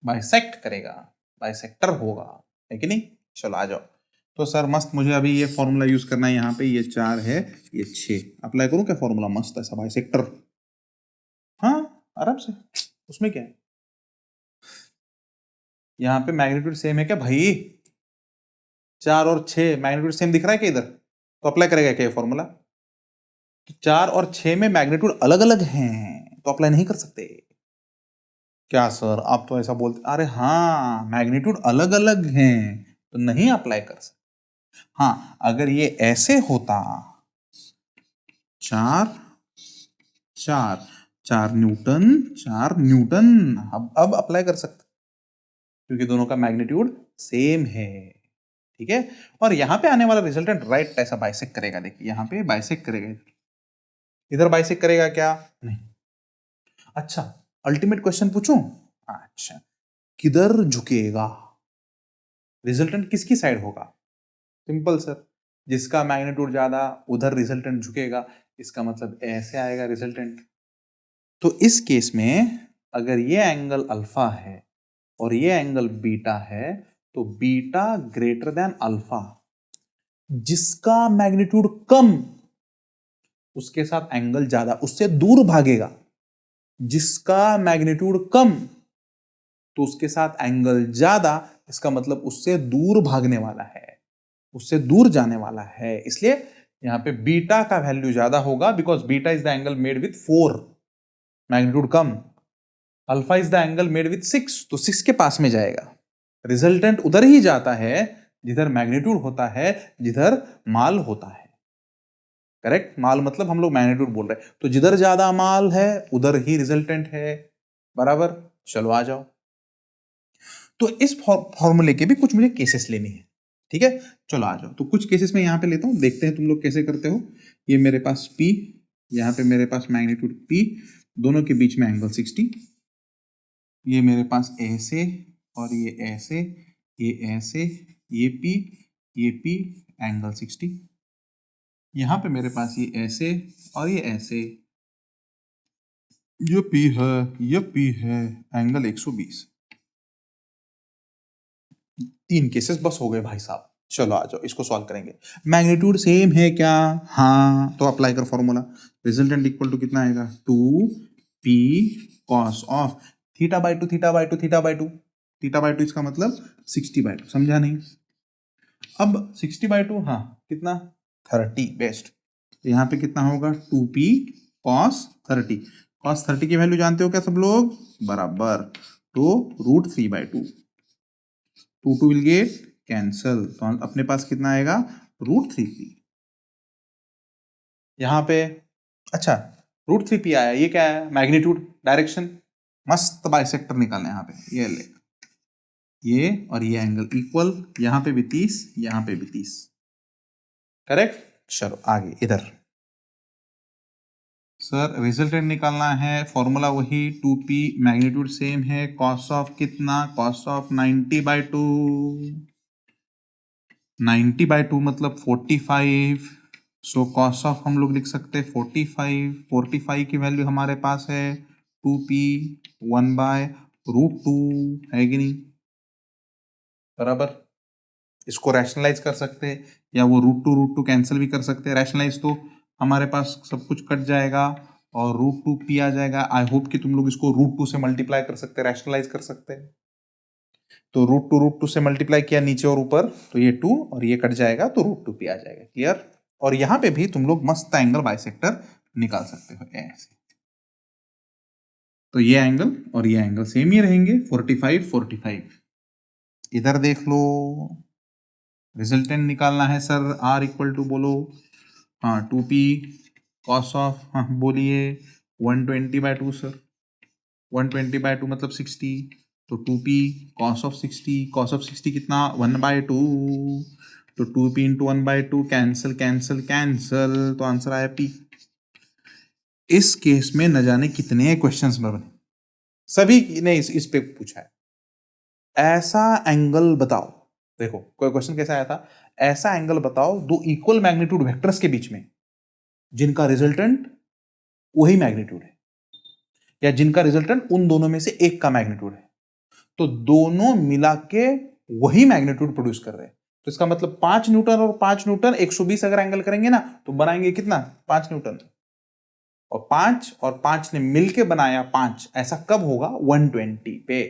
बाइसेक्ट करेगा, बाइसेक्टर होगा, है कि नहीं? चलो आ जाओ। तो सर मस्त, मुझे अभी ये फॉर्मूला यूज करना है। यहाँ पे ये 4 है, ये 6 अप्लाई करूं क्या फॉर्मूला? मस्त ऐसा बाइसेक्टर, हाँ आराम से, उसमें क्या है? यहाँ पे मैग्नीट्यूड सेम है क्या भाई? 4 और 6 मैग्नीट्यूड सेम दिख रहा है क्या इधर? तो अप्लाई करेगा क्या ये फॉर्मूला? 4 और 6 में मैग्नीट्यूड अलग अलग हैं, तो अप्लाई नहीं कर सकते क्या सर? आप तो ऐसा बोलते, अरे हाँ मैग्नीट्यूड अलग अलग हैं तो नहीं अप्लाई कर सकते। हाँ अगर ये ऐसे होता, 4 4 4 न्यूटन 4 न्यूटन, अब अप्लाई कर सकते, क्योंकि दोनों का मैग्नीट्यूड सेम है, ठीक है। और यहां पे आने वाला रिजल्टेंट राइट ऐसा बाइसेक्ट करेगा, देखिए यहां पे बाइसेक्ट करेगा, इधर बाइसेक्ट करेगा क्या? नहीं। अच्छा अल्टीमेट क्वेश्चन पूछूं? अच्छा, किधर झुकेगा रिजल्टेंट? किसकी साइड होगा? सिंपल सर, जिसका मैग्नीट्यूड ज्यादा उधर रिजल्टेंट झुकेगा, इसका मतलब ऐसे आएगा रिजल्टेंट। तो इस केस में अगर ये एंगल अल्फा है और ये एंगल बीटा है, तो बीटा ग्रेटर देन अल्फा, जिसका मैग्नीट्यूड कम उसके साथ एंगल ज्यादा, उससे दूर भागेगा। जिसका मैग्नीट्यूड कम तो उसके साथ एंगल ज्यादा, इसका मतलब उससे दूर भागने वाला है, उससे दूर जाने वाला है। इसलिए यहां पे बीटा का वैल्यू ज्यादा होगा, because beta is the angle made with 4, magnitude come. Alpha is the angle made with 6, तो 6 के पास में जाएगा। रिजल्टेंट उधर ही जाता है जिधर मैग्नीट्यूड होता है, जिधर माल होता है। करेक्ट, माल मतलब हम लोग मैग्नीट्यूड बोल रहे हैं, तो जिधर ज्यादा माल है उधर ही रिजल्टेंट है, बराबर। चलो आ जाओ। तो इस फॉर्मूले के भी कुछ मुझे केसेस लेने हैं, ठीक है। चलो आ जाओ। तो कुछ केसेस में यहां पे लेता हूं, देखते हैं तुम लोग कैसे करते हो। ये मेरे पास P, यहाँ पे मेरे पास मैग्नीट्यूड P, दोनों के बीच में एंगल 60। ये मेरे पास ऐसे और ये ऐसे, ये ऐसे, ये P एंगल 60। यहाँ पे मेरे पास ये ऐसे और ये ऐसे, ये P है, ये P है, एंगल 120। 3 केसेस बस हो गए भाई साहब। चलो आ जाओ, इसको सॉल्व करेंगे। मैग्नीट्यूड सेम है क्या? हाँ, तो अप्लाई कर फॉर्मूला। रिजल्टेंट इक्वल टू कितना आएगा? 2p cos ऑफ θ/2 θ/2 θ/2 θ/2, इसका मतलब 60/2। समझा नहीं? अब 60/2, हाँ कितना? 30, बेस्ट। यहाँ पे कितना होगा? 2p cos 30। cos 30 की वैल्यू जानते हो क्या सब लोग? बराबर, तो √3/2। 2 विल गेट कैंसल, तो अपने पास कितना आएगा? √3p। यहां पे अच्छा √3p आया, ये क्या है? Magnitude, direction. मस्त बाइसेक्टर निकालना है यहाँ पे, ये ले, ये और ये एंगल इक्वल, यहां पे भी 30, यहां पे भी 30, करेक्ट। चलो आगे इधर। सर रिजल्टेंट निकालना है, फॉर्मूला वही 2p, मैग्नीट्यूड सेम है, cos ऑफ कितना? cos ऑफ 90/2, 90/2 मतलब 45। सो cos ऑफ हम लोग लिख सकते हैं 45। 45 की वैल्यू हमारे पास है 2p 1/√2, है कि नहीं? बराबर। इसको रैशनलाइज कर सकते हैं या वो रूट टू कैंसिल भी कर सकते हैं। रैशनलाइज तो हमारे पास सब कुछ कट जाएगा और रूट टू पी आ जाएगा। आई होप कि तुम लोग इसको रूट टू से मल्टीप्लाई कर सकते हैं, रैशनलाइज कर सकते हैं। तो रूट टू से मल्टीप्लाई किया नीचे और ऊपर, तो ये 2 और ये कट जाएगा तो रूट टू पी आ जाएगा। क्लियर। और यहां पे भी तुम लोग मस्त एंगल बाइसेक्टर निकाल सकते हो ऐसे। तो ये एंगल और ये एंगल सेम ही रहेंगे, 45 45। इधर देख लो, रिजल्टेंट निकालना है सर। आर इक्वल टू बोलो, हाँ 2p कॉस ऑफ, हाँ बोलिए 120/2 सर। 120/2 मतलब 60, तो 2p cos of 60, cos of 60 कितना 1/2, तो 2p into 1/2 cancel cancel cancel, तो आंसर आया p। इस केस में न जाने कितने क्वेश्चंस बने, सभी ने इस पे पूछा है। ऐसा एंगल बताओ, देखो कोई क्वेश्चन कैसा आया था, ऐसा एंगल बताओ दो इक्वल मैग्नीट्यूड वेक्टर्स के बीच में जिनका रिजल्टेंट वही मैग्नीट्यूड है, या जिनका रिजल्टेंट उन दोनों में से एक का मैग्नीट्यूड है, तो दोनों मिला के वही मैग्नीट्यूड प्रोड्यूस कर रहे हैं। तो इसका मतलब 5 न्यूटन और 5 न्यूटन 120 अगर एंगल करेंगे ना तो बनाएंगे कितना 5 न्यूटन, और 5 ने मिलके बनाया 5, ऐसा कब होगा 120 पे।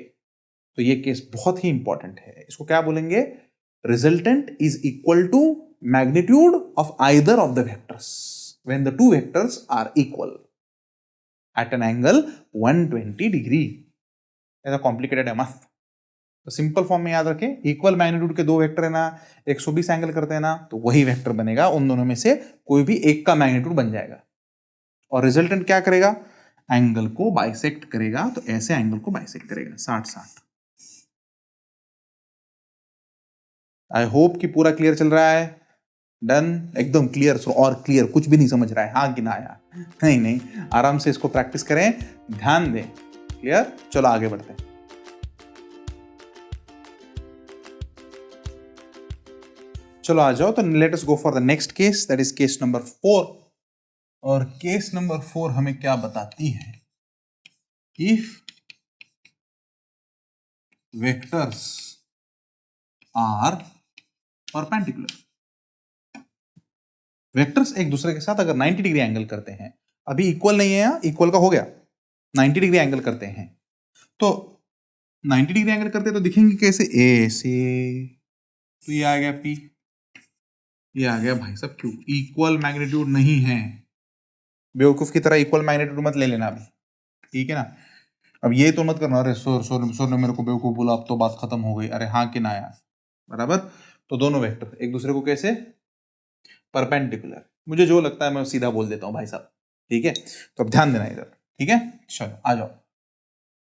तो ये केस बहुत ही इंपॉर्टेंट है। इसको क्या बोलेंगे, resultant is equal to magnitude of either of the vectors when the two vectors are equal at an angle 120 degree. ऐसा कॉम्प्लिकेटेड है मस्त, तो सिंपल फॉर्म में याद रखें, इक्वल मैग्नीट्यूड के दो वेक्टर है ना, 120 एंगल करते हैं ना, तो वही वेक्टर बनेगा, उन दोनों में से कोई भी एक का मैग्नीट्यूड बन जाएगा। और रिजल्टेंट क्या करेगा, एंगल को बाइसेक्ट करेगा, तो ऐसे एंगल को बाइसेक्ट करेगा 60-60। आई होप कि पूरा क्लियर चल रहा है। डन, एकदम क्लियर और क्लियर, कुछ भी नहीं समझ रहा है हाँ कि ना आया, नहीं नहीं, आराम से इसको प्रैक्टिस करें, ध्यान दें। क्लियर, चलो आगे बढ़ते हैं। चलो आ जाओ, तो let us go for the next case, that is case number 4। और केस नंबर 4 हमें क्या बताती है, if vectors are perpendicular, vectors एक दूसरे के साथ अगर 90 डिग्री एंगल करते हैं, अभी इक्वल नहीं है, इक्वल का हो गया, 90 डिग्री एंगल करते हैं, तो 90 डिग्री एंगल करते हैं तो दिखेंगे कैसे, ऐसे। तो ये आ गया P, ये आ गया भाई साहब Q। इक्वल मैग्नीट्यूड नहीं है, बेवकूफ की तरह इक्वल मैग्नीट्यूड मत ले लेना अभी, ठीक है ना। अब ये तो मत करना, अरे सर ने मेरे को बेवकूफ बोला, अब तो बात खत्म हो गई, अरे हाँ कि ना यार, बराबर। तो दोनों वेक्टर एक दूसरे को कैसे, परपेंडिकुलर, मुझे जो लगता है मैं सीधा बोल देता हूँ भाई साहब, ठीक है। तो अब ध्यान देना इधर, ठीक है। चलो आ जाओ,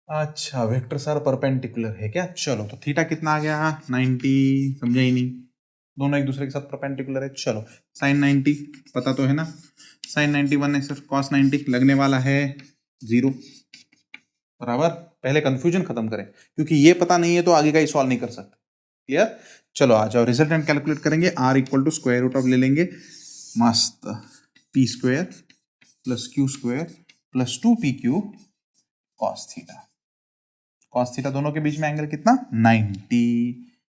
अच्छा वेक्टर्स आर परपेंडिकुलर है क्या, चलो तो थीटा कितना आ गया 90, समझा ही नहीं, दोनों एक दूसरे के साथ परपेंडिकुलर है। चलो साइन 90 पता तो है ना, साइन 91 है सर, कॉस 90 लगने वाला है 0, बराबर। पहले कंफ्यूजन खत्म करें, क्योंकि ये पता नहीं है तो आगे का ही सॉल्व नहीं कर सकते। क्लियर, चलो आ जाओ, रिजल्टेंट कैलकुलेट करेंगे, R equal to square root of ले लेंगे, मस्त, P square plus Q square plus 2pq cos theta. Cos theta दोनों के बीच में एंगल कितना 90,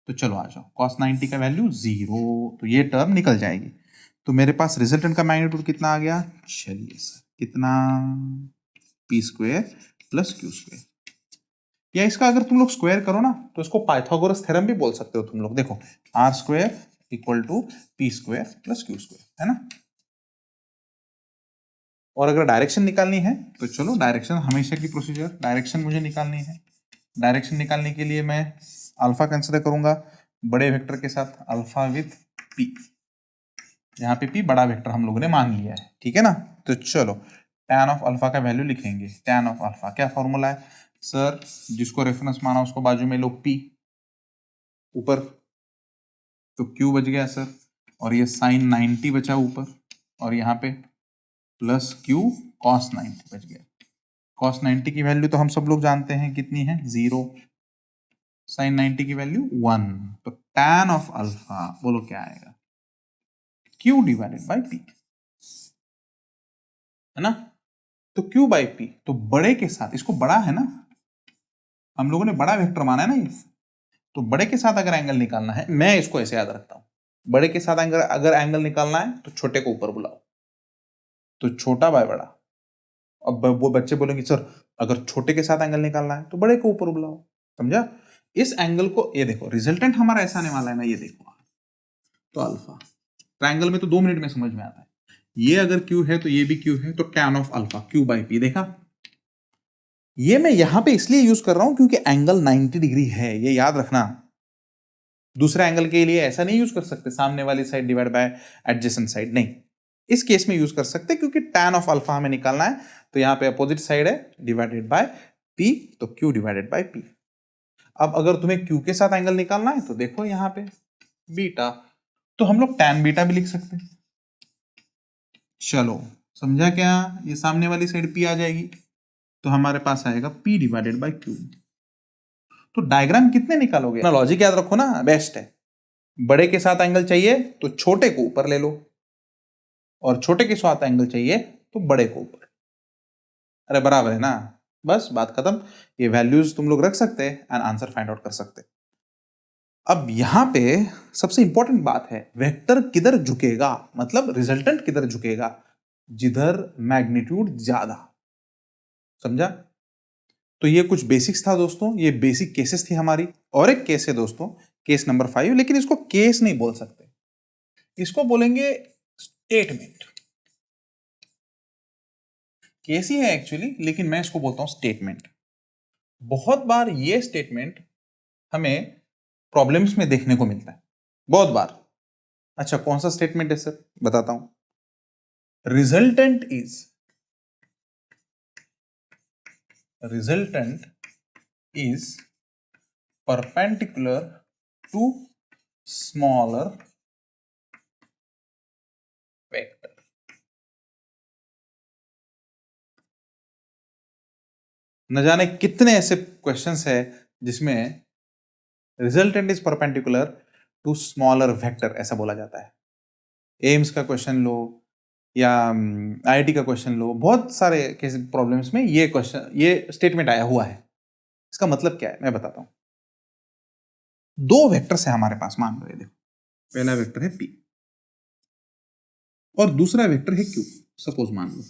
तो चलो आ जाओ, कॉस 90 का वैल्यू 0, तो ये टर्म निकल जाएगी। तो मेरे पास रिजल्टेंट का मैग्नीट्यूड कितना आ गया, चलिए सर कितना, P square plus Q square, या इसका अगर तुम लोग स्क्वायर करो ना तो इसको पाइथागोरस थ्योरम भी बोल सकते हो तुम लोग। देखो R square equal to P square plus Q square, है ना। और अगर डायरेक्शन निकालनी है तो चलो, डायरेक्शन हमेशा की प्रोसीजर, डायरेक्शन मुझे निकालनी है। डायरेक्शन निकालने के लिए मैं अल्फा कंसिडर करूंगा बड़े वेक्टर के साथ, अल्फा विथ पी, यहाँ पे पी बड़ा वेक्टर हम लोगों ने मान लिया है, ठीक है ना। तो चलो टैन ऑफ अल्फा का वैल्यू लिखेंगे, टैन ऑफ अल्फा क्या फॉर्मूला है सर, जिसको रेफरेंस माना उसको बाजू में लो पी, ऊपर तो क्यू बच गया सर, और ये साइन 90 बचा ऊपर, और यहाँ पे प्लस क्यू कॉस 90 बच गया। कॉस 90 की वैल्यू तो हम सब लोग जानते हैं कितनी है 0, साइन 90 की वैल्यू 1, तो टैन ऑफ अल्फा बोलो क्या आएगा, Q डिवाइडेड बाई P, है ना। तो Q बाई P, तो बड़े के साथ, इसको बड़ा है ना, हम लोगों ने बड़ा वेक्टर माना है ना ये, तो बड़े के साथ अगर एंगल निकालना है, मैं इसको ऐसे याद रखता हूं, बड़े के साथ अगर एंगल निकालना है तो छोटे को ऊपर बुलाओ, तो छोटा बाय बड़ा। अब वो बच्चे बोलेंगे सर अगर छोटे के साथ एंगल निकालना है तो बड़े को ऊपर बुलाओ, समझा? इस एंगल को, ये देखो रिजल्टेंट हमारा ऐसा आने वाला है ना, ये देखो तो अल्फा, ट्रायंगल में तो 2 मिनट में समझ में आता है। ये अगर क्यू है तो ये भी क्यू है, तो tan of alpha Q by P, देखा? ये मैं यहां पे इसलिए यूज कर रहा हूं क्योंकि एंगल 90 डिग्री है, ये याद रखना। दूसरे एंगल के लिए ऐसा नहीं यूज कर सकते, सामने वाली side divide by adjacent side, नहीं। इस केस में यूज कर सकते क्योंकि टैन ऑफ अल्फा हमें निकालना है, तो यहां पे अपोजिट साइड है डिवाइडेड बाय पी, तो क्यू डिवाइडेड बाय पी। अब अगर तुम्हें क्यू के साथ एंगल निकालना है तो देखो यहां पे बीटा, तो हम लोग टैन बीटा भी लिख सकते हैं। चलो समझा क्या? ये सामने वाली साइड पी आ जाएगी, तो हमारे पास आएगा पी डिवाइडेड बाय क्यू। तो डायग्राम कितने निकालोगे? ना लॉजिक याद रखो ना, बेस्ट है। बड़े के साथ एंगल चाहिए तो छोटे को ऊपर ले लो, और छोटे के साथ एंगल चाहिए तो बड़े को ऊपर। अरे बराबर है ना, बस बात खत्म। ये वैल्यूज तुम लोग रख सकते हैं एंड आंसर फाइंड आउट कर सकते। अब यहां पे सबसे इंपॉर्टेंट बात है, वेक्टर किधर झुकेगा, मतलब रिजल्टेंट किधर झुकेगा, जिधर मैग्नीट्यूड ज्यादा, समझा? तो ये कुछ बेसिक्स था दोस्तों, ये बेसिक केसेस थी हमारी। और एक केस है दोस्तों, केस नंबर 5, लेकिन इसको केस नहीं बोल सकते, इसको बोलेंगे स्टेटमेंट। केस ही है एक्चुअली, लेकिन मैं इसको बोलता हूं स्टेटमेंट। बहुत बार ये स्टेटमेंट हमें प्रॉब्लम्स में देखने को मिलता है, बहुत बार। अच्छा कौन सा स्टेटमेंट है सर? बताता हूं। Resultant is perpendicular to smaller vector। न जाने कितने ऐसे क्वेश्चंस है जिसमें resultant is perpendicular to smaller vector ऐसा बोला जाता है। एम्स का क्वेश्चन लो या आईआईटी का क्वेश्चन लो, बहुत सारे केस प्रॉब्लम्स में ये क्वेश्चन, ये स्टेटमेंट आया हुआ है। इसका मतलब क्या है मैं बताता हूं। 2 वेक्टर्स है हमारे पास, मान लो ये देखो, पहला वेक्टर है P और दूसरा वेक्टर है Q, सपोज मान लो।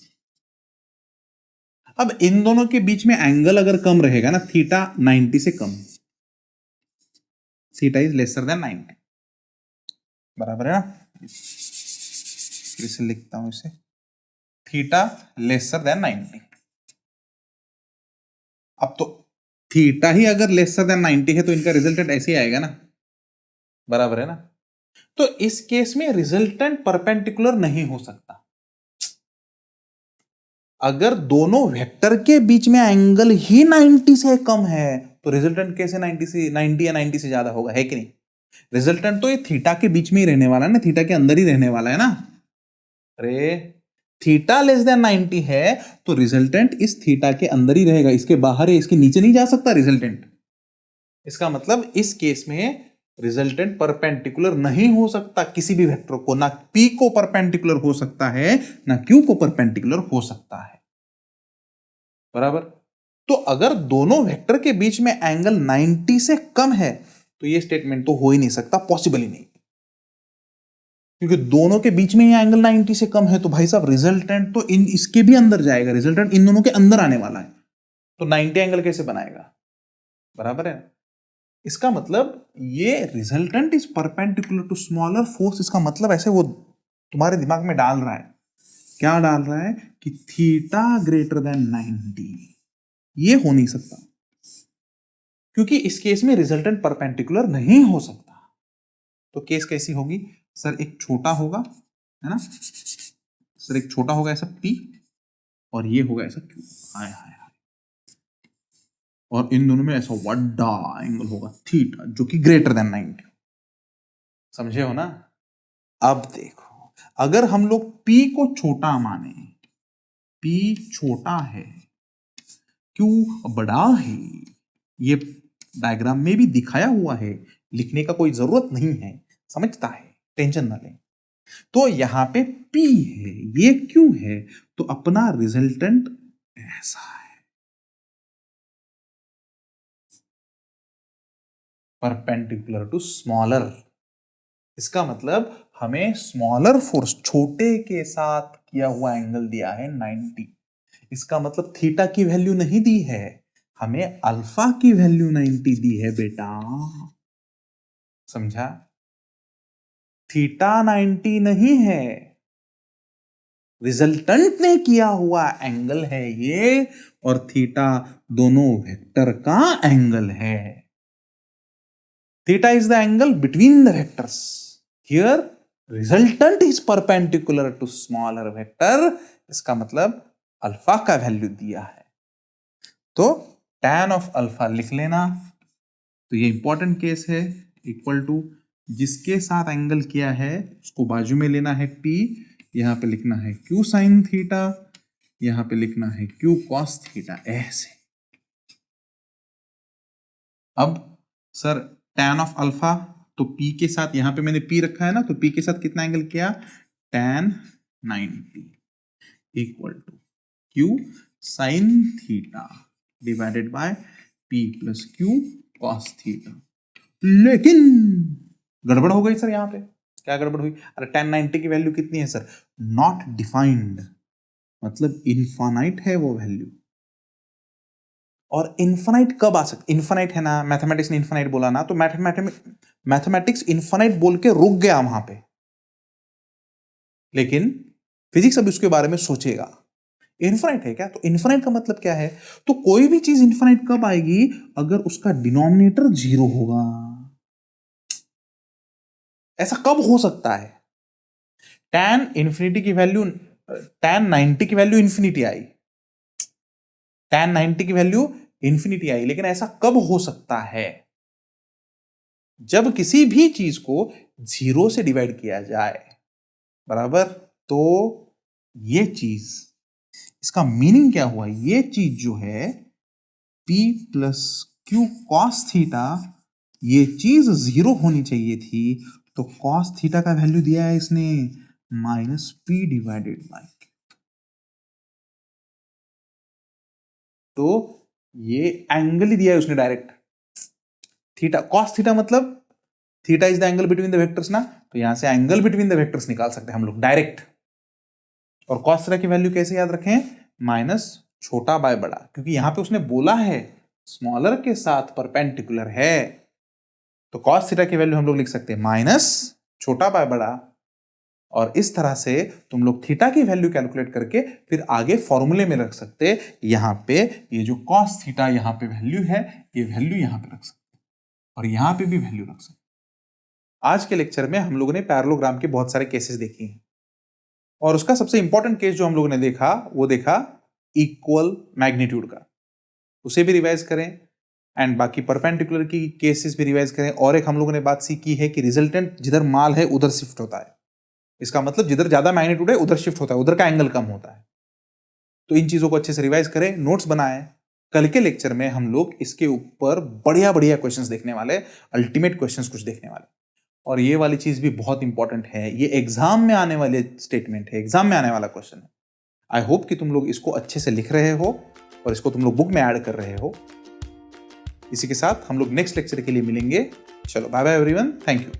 अब इन दोनों के बीच में एंगल अगर कम रहेगा ना, थीटा 90 से कम, थीटा इज लेसर देन 90, बराबर है ना? फिर से लिखता हूं इसे, थीटा लेसर देन 90। अब तो थीटा ही अगर लेसर देन 90 है तो इनका रिजल्टेंट ऐसे ही आएगा ना, बराबर है ना? तो इस केस में रिजल्टेंट परपेंडिकुलर नहीं हो सकता। अगर दोनों वेक्टर के बीच में एंगल ही 90 से कम है तो रिजल्टेंट कैसे 90 या 90 से ज्यादा होगा, है कि नहीं? रिजल्टेंट तो ये थीटा के बीच में ही रहने वाला है ना, थीटा के अंदर ही रहने वाला है ना। अरे थीटा लेस देन 90 है तो रिजल्टेंट इस थीटा के अंदर ही रहेगा, इसके बाहर है, इसके नीचे नहीं जा सकता रिजल्टेंट। इसका मतलब इस केस में रिजल्टेंट परपेंडिकुलर नहीं हो सकता किसी भी वेक्टर को, ना P को परपेंडिकुलर हो सकता है ना Q को परपेंडिकुलर हो सकता है, बराबर? तो अगर दोनों वेक्टर के बीच में एंगल 90 से कम है तो यह स्टेटमेंट तो हो ही नहीं सकता, पॉसिबल ही नहीं, क्योंकि दोनों के बीच में ये एंगल 90 से कम है। तो भाई साहब रिजल्टेंट तो इन इसके भी अंदर जाएगा, रिजल्टेंट इन दोनों के अंदर आने वाला है, तो 90 एंगल कैसे बनाएगा, बराबर है? इसका मतलब ये resultant is perpendicular to smaller force, इसका मतलब ऐसे वो तुम्हारे दिमाग में डाल रहा है, क्या डाल रहा है कि थीटा ग्रेटर देन 90, ये हो नहीं सकता, क्योंकि इस केस में रिजल्टेंट परपेंडिकुलर नहीं हो सकता। तो केस कैसी होगी सर? एक छोटा होगा, है ना सर, एक छोटा होगा ऐसा P और ये होगा ऐसा Q, हाय हाय, और इन दोनों में ऐसा बड़ा एंगल होगा थीटा जो कि ग्रेटर देन 90, समझे हो ना? अब देखो, अगर हम लोग P को छोटा माने, P छोटा है, Q बड़ा है, ये डायग्राम में भी दिखाया हुआ है, लिखने का कोई जरूरत नहीं है, समझता है, टेंशन ना लें। तो यहां पे P है, ये Q है, तो अपना रिजल्टेंट ऐसा है। Perpendicular to smaller. इसका मतलब हमें स्मॉलर फोर्स, छोटे के साथ किया हुआ एंगल दिया है 90। इसका मतलब थीटा की वैल्यू नहीं दी है, हमें अल्फा की वैल्यू 90 दी है बेटा। समझा? थीटा 90 नहीं है, रिजल्टेंट ने किया हुआ एंगल है ये, और थीटा दोनों वेक्टर का एंगल है। Theta is the angle between the vectors. Here resultant is perpendicular to smaller vector. इसका मतलब अल्फा का वैल्यू दिया है, तो tan ऑफ अल्फा लिख लेना। तो ये इंपॉर्टेंट केस है, इक्वल टू जिसके साथ एंगल किया है उसको बाजू में लेना है p, यहां पे लिखना है q साइन थीटा, यहां पे लिखना है q कॉस थीटा, ऐसे। अब सर tan ऑफ अल्फा, तो p के साथ यहां पे मैंने p रखा है ना, तो p के साथ कितना एंगल किया, tan 90 equal to q sine theta divided by p plus q cos theta. लेकिन गड़बड़ हो गई सर, यहां पे क्या गड़बड़ हुई? अरे tan 90 की वैल्यू कितनी है सर? नॉट डिफाइंड, मतलब इनफाइनाइट है वो वैल्यू। और इनफाइनाइट कब आ सकती? इनफाइनाइट है ना, मैथमेटिक्स ने इनफाइनाइट बोला ना, तो मैथमेटिक्स इनफाइनाइट बोल के रुक गया वहां पे, लेकिन फिजिक्स अब उसके बारे में सोचेगा। इनफाइनाइट है क्या? तो इनफाइनाइट का मतलब क्या है? तो कोई भी चीज इनफाइनाइट कब आएगी? अगर उसका डिनोमिनेटर 0 होगा। ऐसा कब हो सकता है? tan इंफिनिटी की वैल्यू, tan 90 की वैल्यू इंफिनिटी आई, tan 90 की वैल्यू इंफिनिटी आई, लेकिन ऐसा कब हो सकता है? जब किसी भी चीज को 0 से डिवाइड किया जाए, बराबर। तो ये चीज, इसका मीनिंग क्या हुआ? ये चीज जो है p plus Q cos theta, ये चीज 0 होनी चाहिए थी, तो कॉस थीटा का वैल्यू दिया है इसने माइनस p डिवाइडेड बाय, तो ये एंगल ही दिया है उसने डायरेक्ट। थीटा कॉस थीटा मतलब theta is the angle between the vectors ना, तो यहां से एंगल बिटवीन द वेक्टर्स निकाल सकते हैं हम लोग डायरेक्ट। और कॉस थीटा की वैल्यू कैसे याद रखें? माइनस छोटा बाय बड़ा, क्योंकि यहां पे उसने बोला है स्मॉलर के साथ परपेंडिकुलर है, तो कॉस थीटा की वैल्यू हम लोग लिख सकते हैं माइनस छोटा बाय बड़ा। और इस तरह से तुम लोग थीटा की वैल्यू कैलकुलेट करके फिर आगे फॉर्मूले में रख सकते। यहां पे ये जो कॉस थीटा यहां पे वैल्यू है, ये वैल्यू यहां पे रख सकते और यहां पे भी वैल्यू रख सकते। आज के लेक्चर में हम लोगों ने पैरेललोग्राम के बहुत सारे केसेस देखे हैं, और उसका सबसे इंपॉर्टेंट केस जो हम लोगों ने देखा वो देखा इक्वल मैग्नीट्यूड का, उसे भी रिवाइज करें, एंड बाकी परपेंडिकुलर की केसेस भी रिवाइज करें। और एक हम लोगों ने बात सीखी है कि रिजल्टेंट जिधर माल है उधर शिफ्ट होता है, इसका मतलब जिधर ज्यादा मैग्नीट्यूड है उधर शिफ्ट होता है, उधर का एंगल कम होता है। तो इन चीजों को अच्छे से रिवाइज करें, नोट्स बनाएं। कल के लेक्चर में हम लोग इसके ऊपर बढ़िया बढ़िया क्वेश्चंस देखने वाले, अल्टीमेट क्वेश्चंस कुछ देखने वाले। और ये वाली चीज भी बहुत इंपॉर्टेंट है, ये एग्जाम में आने वाले स्टेटमेंट है, एग्जाम में आने वाला क्वेश्चन है। आई होप कि तुम लोग इसको अच्छे से लिख रहे हो और इसको तुम लोग बुक में ऐड कर रहे हो। इसी के साथ हम लोग नेक्स्ट लेक्चर के लिए मिलेंगे। चलो bye bye everyone, thank you.